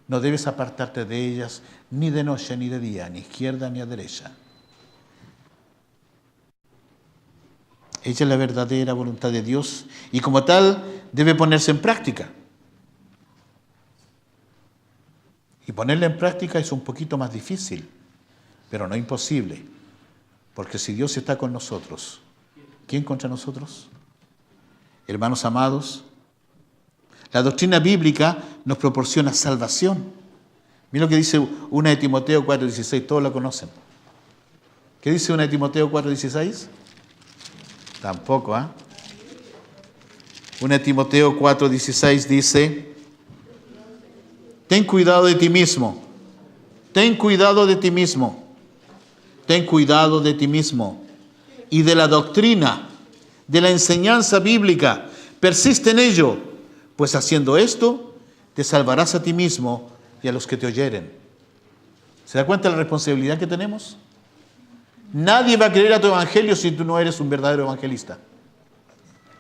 No debes apartarte de ellas ni de noche ni de día, ni izquierda ni a derecha. Ella es la verdadera voluntad de Dios y como tal debe ponerse en práctica. Y ponerla en práctica es un poquito más difícil, pero no imposible. Porque si Dios está con nosotros, ¿quién contra nosotros? Hermanos amados, la doctrina bíblica nos proporciona salvación. Mira lo que dice 1 de Timoteo 4:16, todos la conocen. ¿Qué dice 1 de Timoteo 4:16? Tampoco, ¿ah? 1 de Timoteo 4:16 dice, ten cuidado de ti mismo, ten cuidado de ti mismo, ten cuidado de ti mismo y de la doctrina, de la enseñanza bíblica, persiste en ello. Pues haciendo esto, te salvarás a ti mismo y a los que te oyeren. ¿Se da cuenta de la responsabilidad que tenemos? Nadie va a creer a tu evangelio si tú no eres un verdadero evangelista.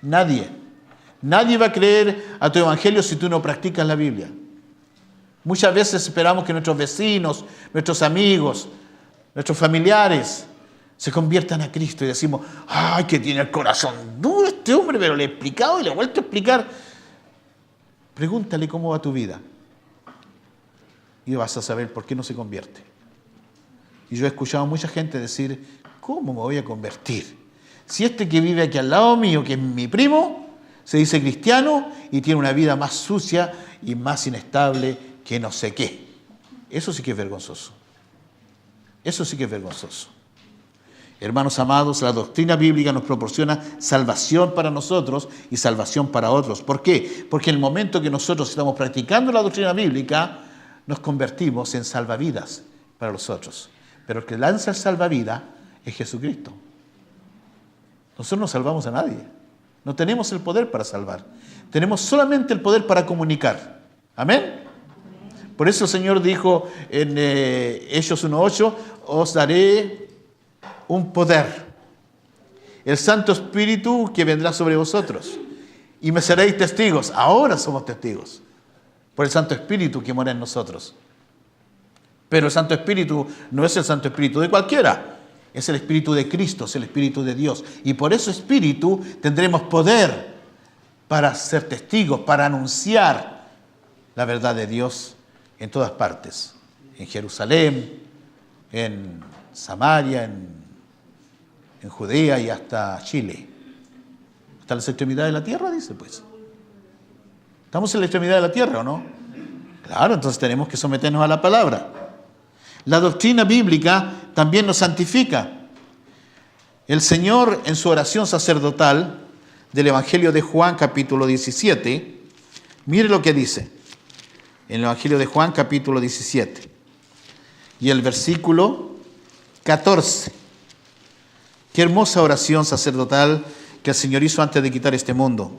Nadie. Nadie va a creer a tu evangelio si tú no practicas la Biblia. Muchas veces esperamos que nuestros vecinos, nuestros amigos, nuestros familiares se conviertan a Cristo y decimos, ¡ay, que tiene el corazón duro este hombre! Pero le he explicado y le he vuelto a explicar. Pregúntale cómo va tu vida y vas a saber por qué no se convierte. Y yo he escuchado a mucha gente decir, ¿cómo me voy a convertir? Si este que vive aquí al lado mío, que es mi primo, se dice cristiano y tiene una vida más sucia y más inestable que no sé qué. Eso sí que es vergonzoso. Eso sí que es vergonzoso. Hermanos amados, la doctrina bíblica nos proporciona salvación para nosotros y salvación para otros. ¿Por qué? Porque en el momento que nosotros estamos practicando la doctrina bíblica, nos convertimos en salvavidas para los otros. Pero el que lanza el salvavidas es Jesucristo. Nosotros no salvamos a nadie. No tenemos el poder para salvar. Tenemos solamente el poder para comunicar. ¿Amén? Por eso el Señor dijo en Hechos 1:8, os daré un poder, el Santo Espíritu que vendrá sobre vosotros y me seréis testigos. Ahora somos testigos por el Santo Espíritu que mora en nosotros. Pero el Santo Espíritu no es el Santo Espíritu de cualquiera, es el Espíritu de Cristo, es el Espíritu de Dios. Y por ese Espíritu tendremos poder para ser testigos, para anunciar la verdad de Dios en todas partes, en Jerusalén, en Samaria, en Judea y hasta Chile. Hasta las extremidades de la tierra, dice pues. ¿Estamos en la extremidad de la tierra o no? Claro, entonces tenemos que someternos a la palabra. La doctrina bíblica también nos santifica. El Señor en su oración sacerdotal del Evangelio de Juan capítulo 17, mire lo que dice. En el Evangelio de Juan capítulo 17 y el versículo 14. Qué hermosa oración sacerdotal que el Señor hizo antes de quitar este mundo.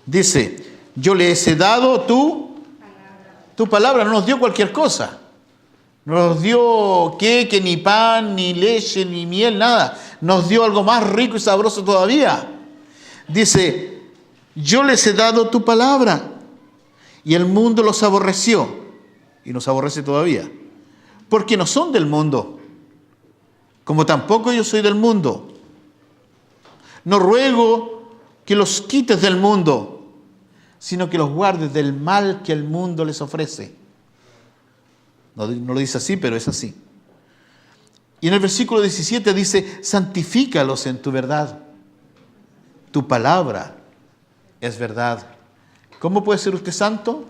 Dice, yo les he dado tu palabra. No nos dio cualquier cosa. No nos dio queque, ni pan, ni leche, ni miel, nada. Nos dio algo más rico y sabroso todavía. Dice, yo les he dado tu palabra y el mundo los aborreció y nos aborrece todavía, porque no son del mundo, como tampoco yo soy del mundo. No ruego que los quites del mundo, sino que los guardes del mal que el mundo les ofrece. No lo dice así, pero es así. Y en el versículo 17 dice, santifícalos en tu verdad. Tu palabra es verdad. ¿Cómo puede ser usted santo?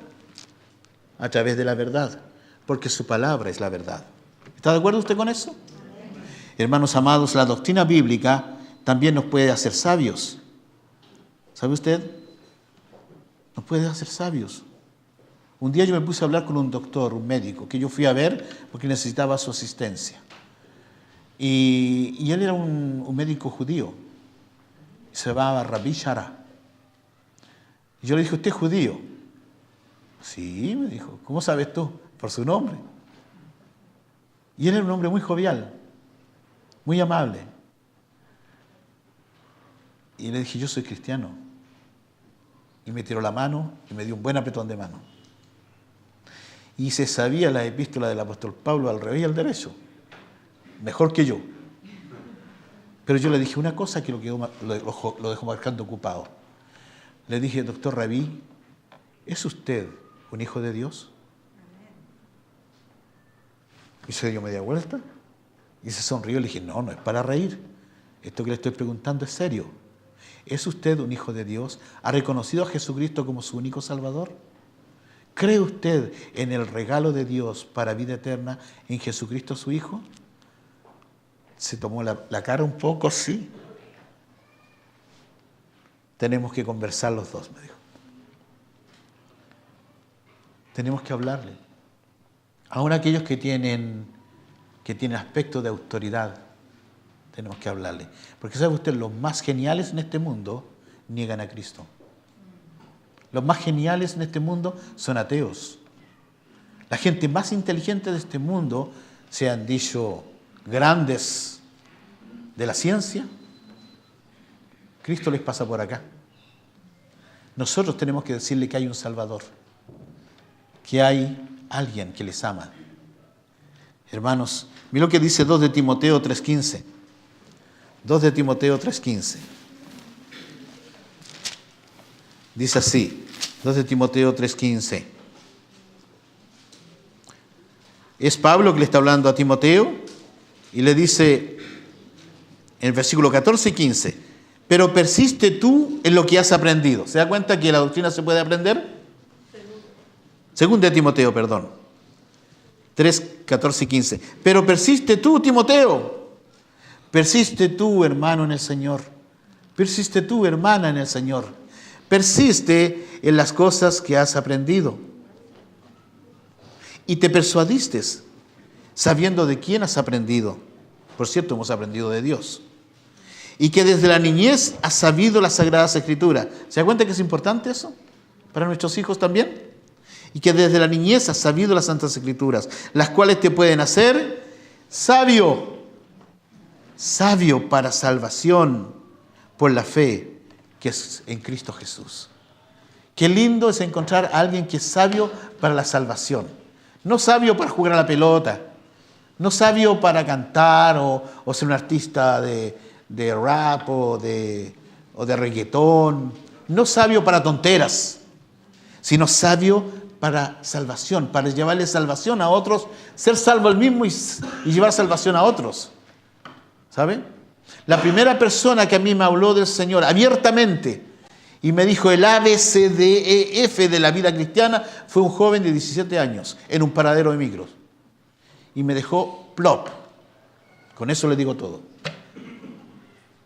A través de la verdad, porque su palabra es la verdad. ¿Está de acuerdo usted con eso? Amén. Hermanos amados, la doctrina bíblica también nos puede hacer sabios. ¿Sabe usted? Nos puede hacer sabios. Un día yo me puse a hablar con un doctor, un médico, que yo fui a ver porque necesitaba su asistencia. Y él era un médico judío. Se llamaba Rabbi Shara. Y yo le dije, ¿usted es judío? Sí, me dijo. ¿Cómo sabes tú? Por su nombre. Y él era un hombre muy jovial, muy amable. Y le dije, yo soy cristiano. Y me tiró la mano y me dio un buen apretón de mano. Y se sabía la epístola del apóstol Pablo al revés y al derecho. Mejor que yo. Pero yo le dije una cosa que lo dejó marcando ocupado. Le dije, doctor Rabí, ¿es usted un hijo de Dios? Y se dio media vuelta y se sonrió. Le dije, no es para reír. Esto que le estoy preguntando es serio. ¿Es usted un hijo de Dios? ¿Ha reconocido a Jesucristo como su único Salvador? ¿Cree usted en el regalo de Dios para vida eterna en Jesucristo su Hijo? Se tomó la cara un poco, sí. Tenemos que conversar los dos, me dijo. Tenemos que hablarle. Aún aquellos que tienen aspecto de autoridad, tenemos que hablarle. Porque sabe usted, los más geniales en este mundo niegan a Cristo. Los más geniales en este mundo son ateos. La gente más inteligente de este mundo, se han dicho grandes de la ciencia, Cristo les pasa por acá. Nosotros tenemos que decirle que hay un Salvador, que hay alguien que les ama. Hermanos, mira lo que dice 2 de Timoteo 3:15. 2 de Timoteo 3:15. Dice así, 2 de Timoteo 3:15. Es Pablo que le está hablando a Timoteo y le dice en el versículo 14 y 15, pero persiste tú en lo que has aprendido. ¿Se da cuenta que la doctrina se puede aprender? Segunda de Timoteo, perdón. 3, 14 y 15. Pero persiste tú, Timoteo. Persiste tú, hermano, en el Señor. Persiste tú, hermana, en el Señor. Persiste en las cosas que has aprendido. Y te persuadiste, sabiendo de quién has aprendido. Por cierto, hemos aprendido de Dios. Y que desde la niñez has sabido las Sagradas Escrituras. ¿Se da cuenta que es importante eso? Para nuestros hijos también. Y que desde la niñez has sabido las Santas Escrituras, las cuales te pueden hacer sabio. Sabio para salvación por la fe que es en Cristo Jesús. Qué lindo es encontrar a alguien que es sabio para la salvación. No sabio para jugar a la pelota. No sabio para cantar o ser un artista de rap o de reggaetón. No sabio para tonteras, sino sabio para salvación, para llevarle salvación a otros, ser salvo él mismo y llevar salvación a otros. ¿Saben? La primera persona que a mí me habló del Señor abiertamente y me dijo el ABCDEF de la vida cristiana fue un joven de 17 años en un paradero de micros. Y me dejó plop. Con eso le digo todo.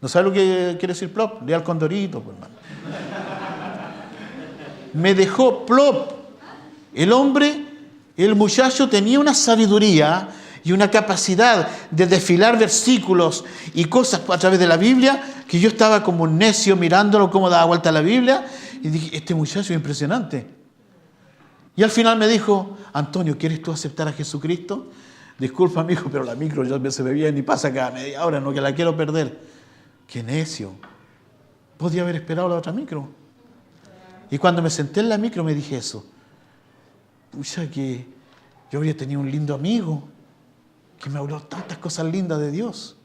¿No sabe lo que quiere decir plop? Lea al Condorito, pues, hermano. Me dejó plop. El hombre, el muchacho tenía una sabiduría y una capacidad de desfilar versículos y cosas a través de la Biblia, que yo estaba como un necio mirándolo cómo daba vuelta a la Biblia, y dije, este muchacho es impresionante. Y al final me dijo, Antonio, ¿quieres tú aceptar a Jesucristo? Disculpa, amigo, pero la micro ya se me viene y pasa cada media hora, no que la quiero perder. ¡Qué necio! Podía haber esperado la otra micro. Y cuando me senté en la micro me dije eso. Pucha, que yo habría tenido un lindo amigo que me habló tantas cosas lindas de Dios.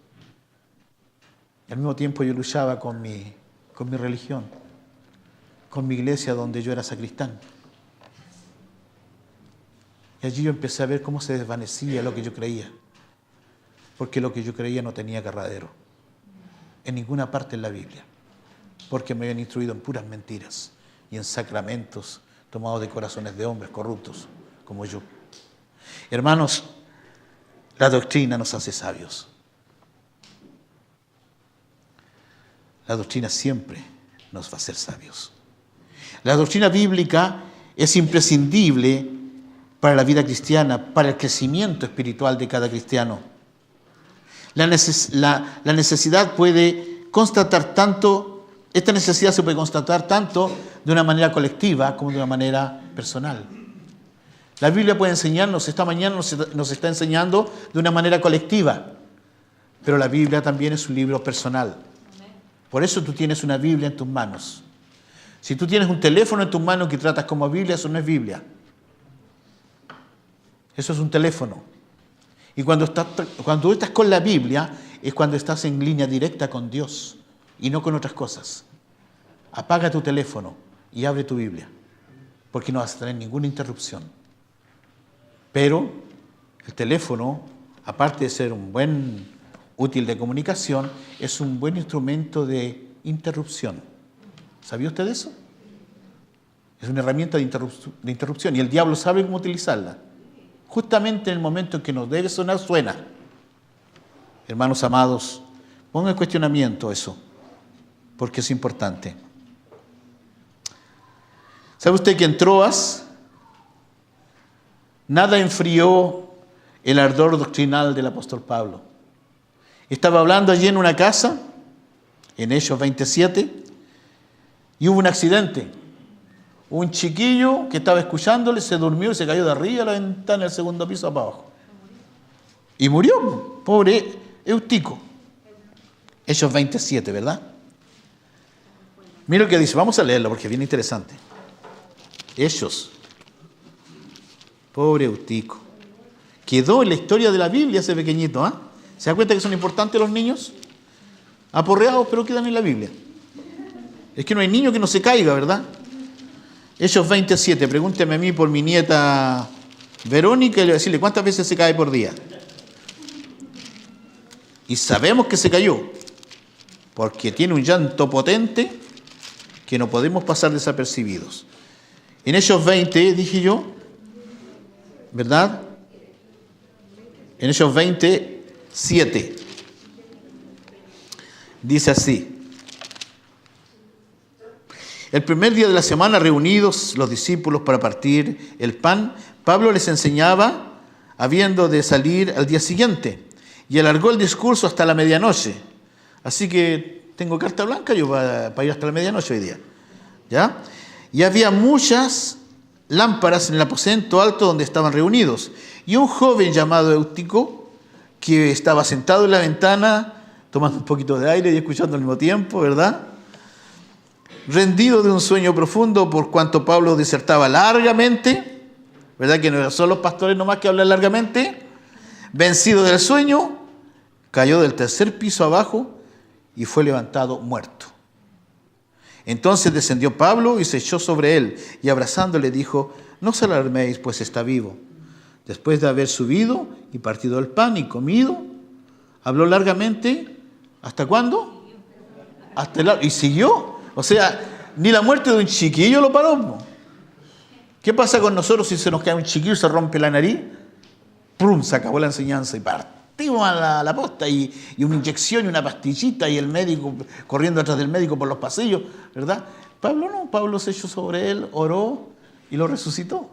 Y al mismo tiempo yo luchaba con mi religión, con mi iglesia donde yo era sacristán. Y allí yo empecé a ver cómo se desvanecía lo que yo creía. Porque lo que yo creía no tenía agarradero. En ninguna parte en la Biblia. Porque me habían instruido en puras mentiras y en sacramentos tomados de corazones de hombres corruptos como yo. Hermanos, la doctrina nos hace sabios. La doctrina siempre nos va a hacer sabios. La doctrina bíblica es imprescindible para la vida cristiana, para el crecimiento espiritual de cada cristiano. La necesidad puede constatar tanto, esta necesidad se puede constatar tanto de una manera colectiva como de una manera personal. La Biblia puede enseñarnos, esta mañana nos está enseñando de una manera colectiva, pero la Biblia también es un libro personal. Por eso tú tienes una Biblia en tus manos. Si tú tienes un teléfono en tus manos que tratas como Biblia, eso no es Biblia. Eso es un teléfono. Y cuando tú estás con la Biblia, es cuando estás en línea directa con Dios y no con otras cosas. Apaga tu teléfono y abre tu Biblia, porque no vas a tener ninguna interrupción. Pero el teléfono, aparte de ser un buen útil de comunicación, es un buen instrumento de interrupción. ¿Sabía usted eso? Es una herramienta de interrupción y el diablo sabe cómo utilizarla. Justamente en el momento en que nos debe sonar, suena. Hermanos amados, pongan en cuestionamiento eso, porque es importante. ¿Sabe usted que en Troas nada enfrió el ardor doctrinal del apóstol Pablo? Estaba hablando allí en una casa, en Hechos 27, y hubo un accidente. Un chiquillo que estaba escuchándole se durmió y se cayó de arriba de la ventana del segundo piso para abajo. Y murió, pobre Eutico. Hechos 27, ¿verdad? Mira lo que dice, vamos a leerlo porque es bien interesante. Hechos. Pobre Eutico. Quedó en la historia de la Biblia ese pequeñito, ¿ah? ¿Se da cuenta que son importantes los niños? Aporreados, pero quedan en la Biblia. Es que no hay niño que no se caiga, ¿verdad? Hechos 27, pregúnteme a mí por mi nieta Verónica y le voy a decirle cuántas veces se cae por día. Y sabemos que se cayó, porque tiene un llanto potente que no podemos pasar desapercibidos. En Hechos 20, dije yo, ¿verdad? En Hechos 27, dice así. El primer día de la semana, reunidos los discípulos para partir el pan, Pablo les enseñaba, habiendo de salir al día siguiente, y alargó el discurso hasta la medianoche. Así que tengo carta blanca yo para ir hasta la medianoche hoy día. ¿Ya? Y había muchas lámparas en el aposento alto donde estaban reunidos. Y un joven llamado Eutico, que estaba sentado en la ventana, tomando un poquito de aire y escuchando al mismo tiempo, ¿verdad? Rendido de un sueño profundo por cuanto Pablo disertaba largamente, ¿verdad? Que no eran solo los pastores nomás que hablan largamente. Vencido del sueño, cayó del tercer piso abajo y fue levantado muerto. Entonces descendió Pablo y se echó sobre él y abrazándole dijo: no os alarméis, pues está vivo. Después de haber subido y partido el pan y comido, habló largamente. ¿Hasta cuándo? Y siguió. O sea, ni la muerte de un chiquillo lo paró. ¿Qué pasa con nosotros si se nos cae un chiquillo y se rompe la nariz? ¡Prum! Se acabó la enseñanza y partimos a la posta y una inyección y una pastillita y el médico corriendo atrás del médico por los pasillos, ¿verdad? Pablo no, Pablo se echó sobre él, oró y lo resucitó.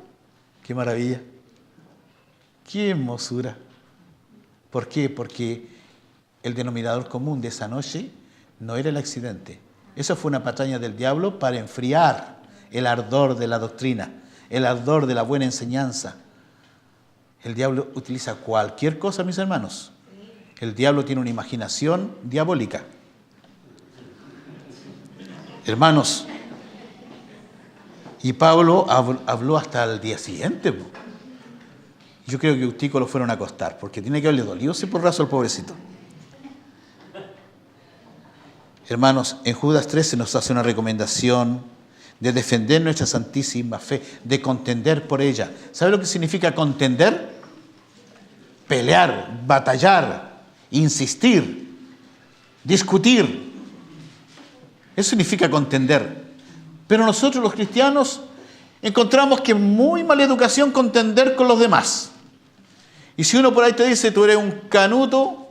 ¡Qué maravilla! ¡Qué hermosura! ¿Por qué? Porque el denominador común de esa noche no era el accidente. Esa fue una patraña del diablo para enfriar el ardor de la doctrina, el ardor de la buena enseñanza. El diablo utiliza cualquier cosa, mis hermanos. El diablo tiene una imaginación diabólica. Hermanos, y Pablo habló hasta el día siguiente. Yo creo que Eutico lo fueron a acostar, porque tiene que haberle dolido ese porrazo al pobrecito. Hermanos, en Judas 13 nos hace una recomendación de defender nuestra santísima fe, de contender por ella. ¿Sabe lo que significa contender? Pelear, batallar, insistir, discutir. Eso significa contender. Pero nosotros los cristianos encontramos que es muy mala educación contender con los demás. Y si uno por ahí te dice, tú eres un canuto,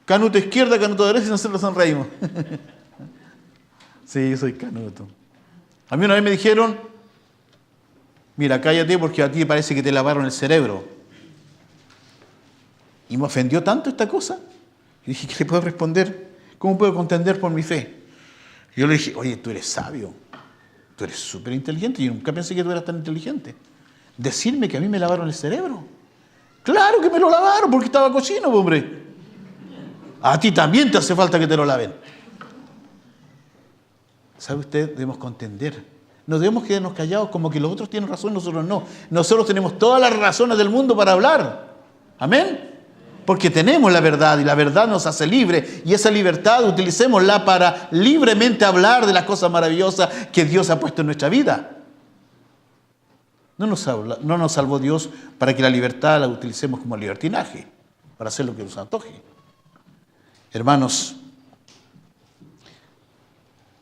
canuto izquierda, canuto derecha, y nosotros sonreímos. Sí, soy canuto. A mí una vez me dijeron, mira, cállate porque a ti parece que te lavaron el cerebro. Y me ofendió tanto esta cosa. Y dije, ¿qué le puedo responder? ¿Cómo puedo contender por mi fe? Y yo le dije, oye, tú eres sabio, tú eres súper inteligente. Yo nunca pensé que tú eras tan inteligente. Decirme que a mí me lavaron el cerebro. Claro que me lo lavaron porque estaba cochino, hombre. A ti también te hace falta que te lo laven. ¿Sabe usted? Debemos contender. No debemos quedarnos callados como que los otros tienen razón, nosotros no. Nosotros tenemos todas las razones del mundo para hablar. Amén. Porque tenemos la verdad y la verdad nos hace libre. Y esa libertad utilicémosla para libremente hablar de las cosas maravillosas que Dios ha puesto en nuestra vida. No nos salvó Dios para que la libertad la utilicemos como libertinaje, para hacer lo que nos antoje. Hermanos,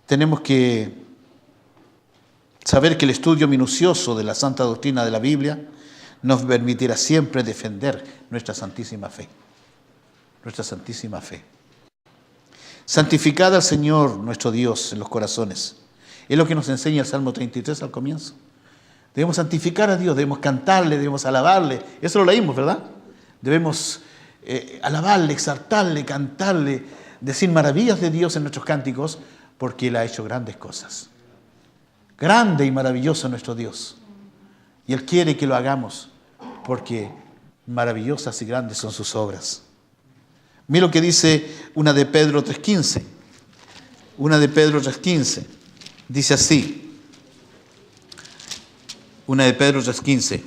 tenemos que saber que el estudio minucioso de la santa doctrina de la Biblia nos permitirá siempre defender nuestra santísima fe. Nuestra santísima fe. Santificad al Señor nuestro Dios en los corazones. Es lo que nos enseña el Salmo 33 al comienzo. Debemos santificar a Dios, debemos cantarle, debemos alabarle. Eso lo leímos, ¿verdad? Debemos alabarle, exaltarle, cantarle, decir maravillas de Dios en nuestros cánticos, porque Él ha hecho grandes cosas. Grande y maravilloso nuestro Dios. Y Él quiere que lo hagamos, porque maravillosas y grandes son sus obras. Mira lo que dice una de Pedro 3:15. Una de Pedro 3:15. Dice así. Una de Pedro 3:15.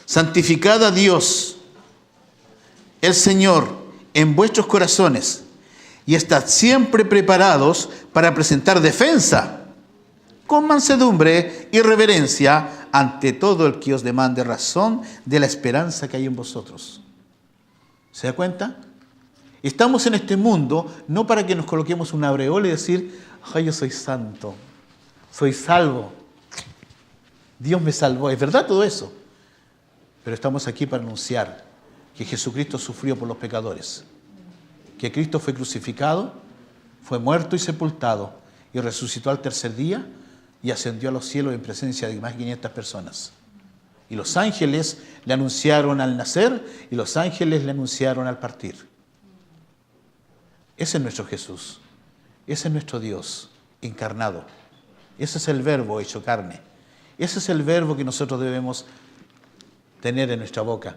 Santificad a Dios, el Señor, en vuestros corazones, y estad siempre preparados para presentar defensa con mansedumbre y reverencia ante todo el que os demande razón de la esperanza que hay en vosotros. ¿Se da cuenta? Estamos en este mundo no para que nos coloquemos un aureola y decir, ay, yo soy santo, soy salvo, Dios me salvó. Es verdad todo eso. Pero estamos aquí para anunciar que Jesucristo sufrió por los pecadores, que Cristo fue crucificado, fue muerto y sepultado, y resucitó al tercer día y ascendió a los cielos en presencia de más de 500 personas. Y los ángeles le anunciaron al nacer y los ángeles le anunciaron al partir. Ese es nuestro Jesús, ese es nuestro Dios encarnado, ese es el verbo hecho carne, ese es el verbo que nosotros debemos tener en nuestra boca,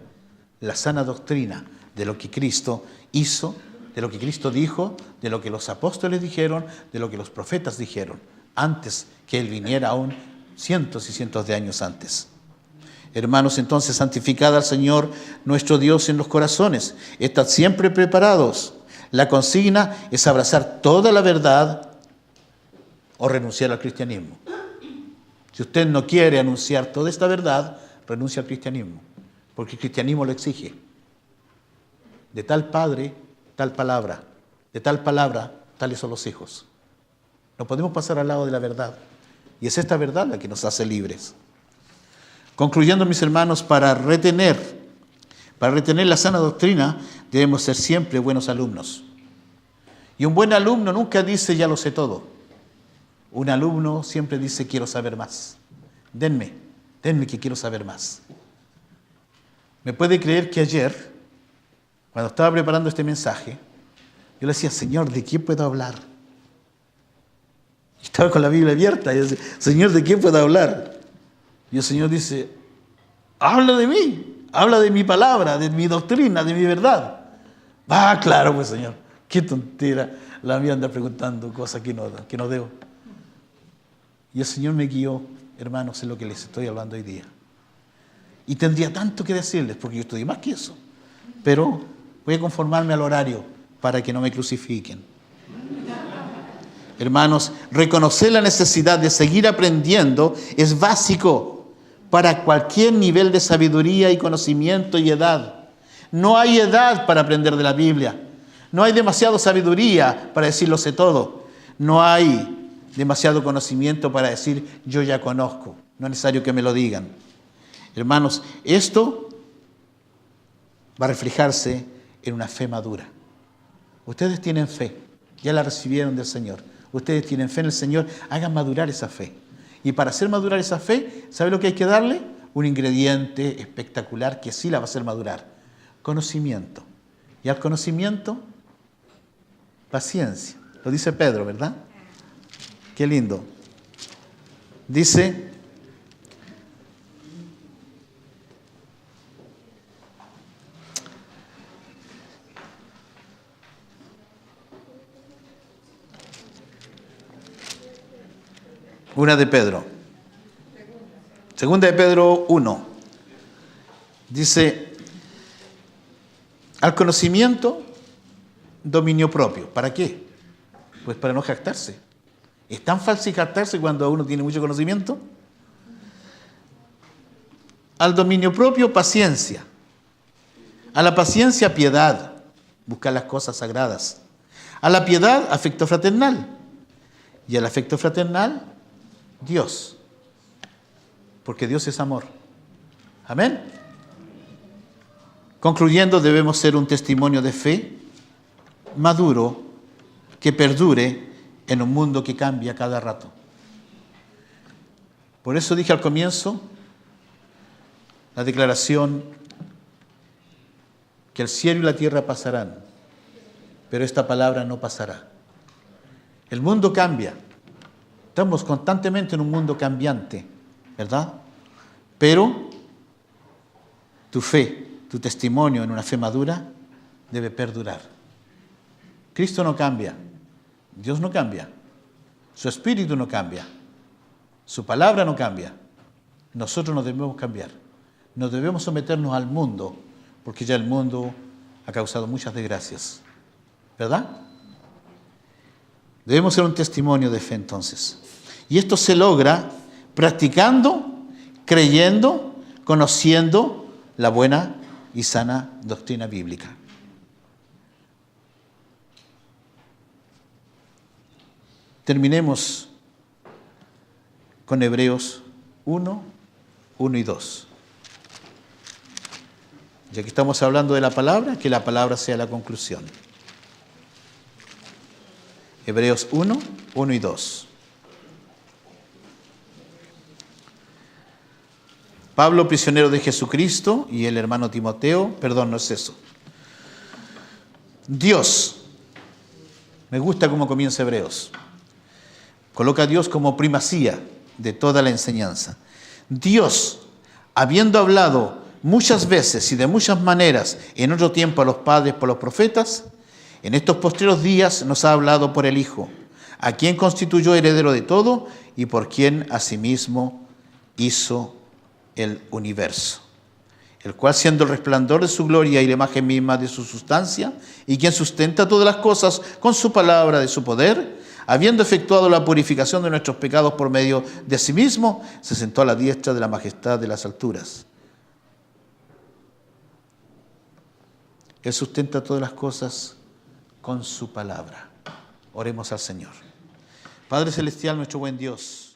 la sana doctrina de lo que Cristo hizo, de lo que Cristo dijo, de lo que los apóstoles dijeron, de lo que los profetas dijeron, antes que Él viniera, aún cientos y cientos de años antes. Hermanos, entonces, santificad al Señor nuestro Dios en los corazones. Estad siempre preparados. La consigna es abrazar toda la verdad o renunciar al cristianismo. Si usted no quiere anunciar toda esta verdad, renuncia al cristianismo, porque el cristianismo lo exige. De tal padre, tal palabra. De tal palabra, tales son los hijos. No podemos pasar al lado de la verdad. Y es esta verdad la que nos hace libres. Concluyendo, mis hermanos, para retener la sana doctrina, debemos ser siempre buenos alumnos. Y un buen alumno nunca dice, ya lo sé todo. Un alumno siempre dice, quiero saber más. denme que quiero saber más. ¿Me puede creer que ayer, cuando estaba preparando este mensaje, yo le decía, Señor, ¿de qué puedo hablar? Estaba con la Biblia abierta y yo decía, Señor, ¿de qué puedo hablar? Y el Señor dice, habla de mí, habla de mi palabra, de mi doctrina, de mi verdad. Claro, pues Señor, qué tontera la mía andar preguntando cosas que no debo. Y el Señor me guió, hermanos, en lo que les estoy hablando hoy día. Y tendría tanto que decirles, porque yo estudié más que eso. Pero voy a conformarme al horario para que no me crucifiquen. Hermanos, reconocer la necesidad de seguir aprendiendo es básico para cualquier nivel de sabiduría y conocimiento y edad. No hay edad para aprender de la Biblia. No hay demasiada sabiduría para decir lo sé todo. No hay demasiado conocimiento para decir yo ya conozco. No es necesario que me lo digan. Hermanos, esto va a reflejarse en una fe madura. Ustedes tienen fe, ya la recibieron del Señor. Ustedes tienen fe en el Señor, hagan madurar esa fe. Y para hacer madurar esa fe, ¿sabe lo que hay que darle? Un ingrediente espectacular que sí la va a hacer madurar. Conocimiento. Y al conocimiento, paciencia. Lo dice Pedro, ¿verdad? Qué lindo. Dice, una de Pedro. Segunda de Pedro 1. Dice, al conocimiento, dominio propio. ¿Para qué? Pues para no jactarse. ¿Es tan fácil jactarse cuando uno tiene mucho conocimiento? Al dominio propio, paciencia. A la paciencia, piedad. Buscar las cosas sagradas. A la piedad, afecto fraternal. Y al afecto fraternal, Dios. Porque Dios es amor. Amén. Concluyendo, debemos ser un testimonio de fe maduro que perdure en un mundo que cambia cada rato. Por eso dije al comienzo la declaración que el cielo y la tierra pasarán, pero esta palabra no pasará. El mundo cambia. Estamos constantemente en un mundo cambiante, ¿verdad? Pero tu fe, tu testimonio en una fe madura debe perdurar. Cristo no cambia, Dios no cambia, su espíritu no cambia, su palabra no cambia. Nosotros nos debemos cambiar, nos debemos someternos al mundo, porque ya el mundo ha causado muchas desgracias, ¿verdad? Debemos ser un testimonio de fe entonces. Y esto se logra practicando, creyendo, conociendo la buena y sana doctrina bíblica. Terminemos con Hebreos 1, 1 y 2. Ya que estamos hablando de la palabra, que la palabra sea la conclusión. Hebreos 1, 1 y 2. Pablo, prisionero de Jesucristo, y el hermano Timoteo, perdón, no es eso. Dios, me gusta cómo comienza Hebreos. Coloca a Dios como primacía de toda la enseñanza. Dios, habiendo hablado muchas veces y de muchas maneras en otro tiempo a los padres por los profetas, en estos postreros días nos ha hablado por el Hijo, a quien constituyó heredero de todo y por quien asimismo hizo el universo, el cual siendo el resplandor de su gloria y la imagen misma de su sustancia, y quien sustenta todas las cosas con su palabra de su poder, habiendo efectuado la purificación de nuestros pecados por medio de sí mismo, se sentó a la diestra de la majestad de las alturas. Él sustenta todas las cosas con su palabra. Oremos al Señor. Padre Celestial, nuestro buen Dios,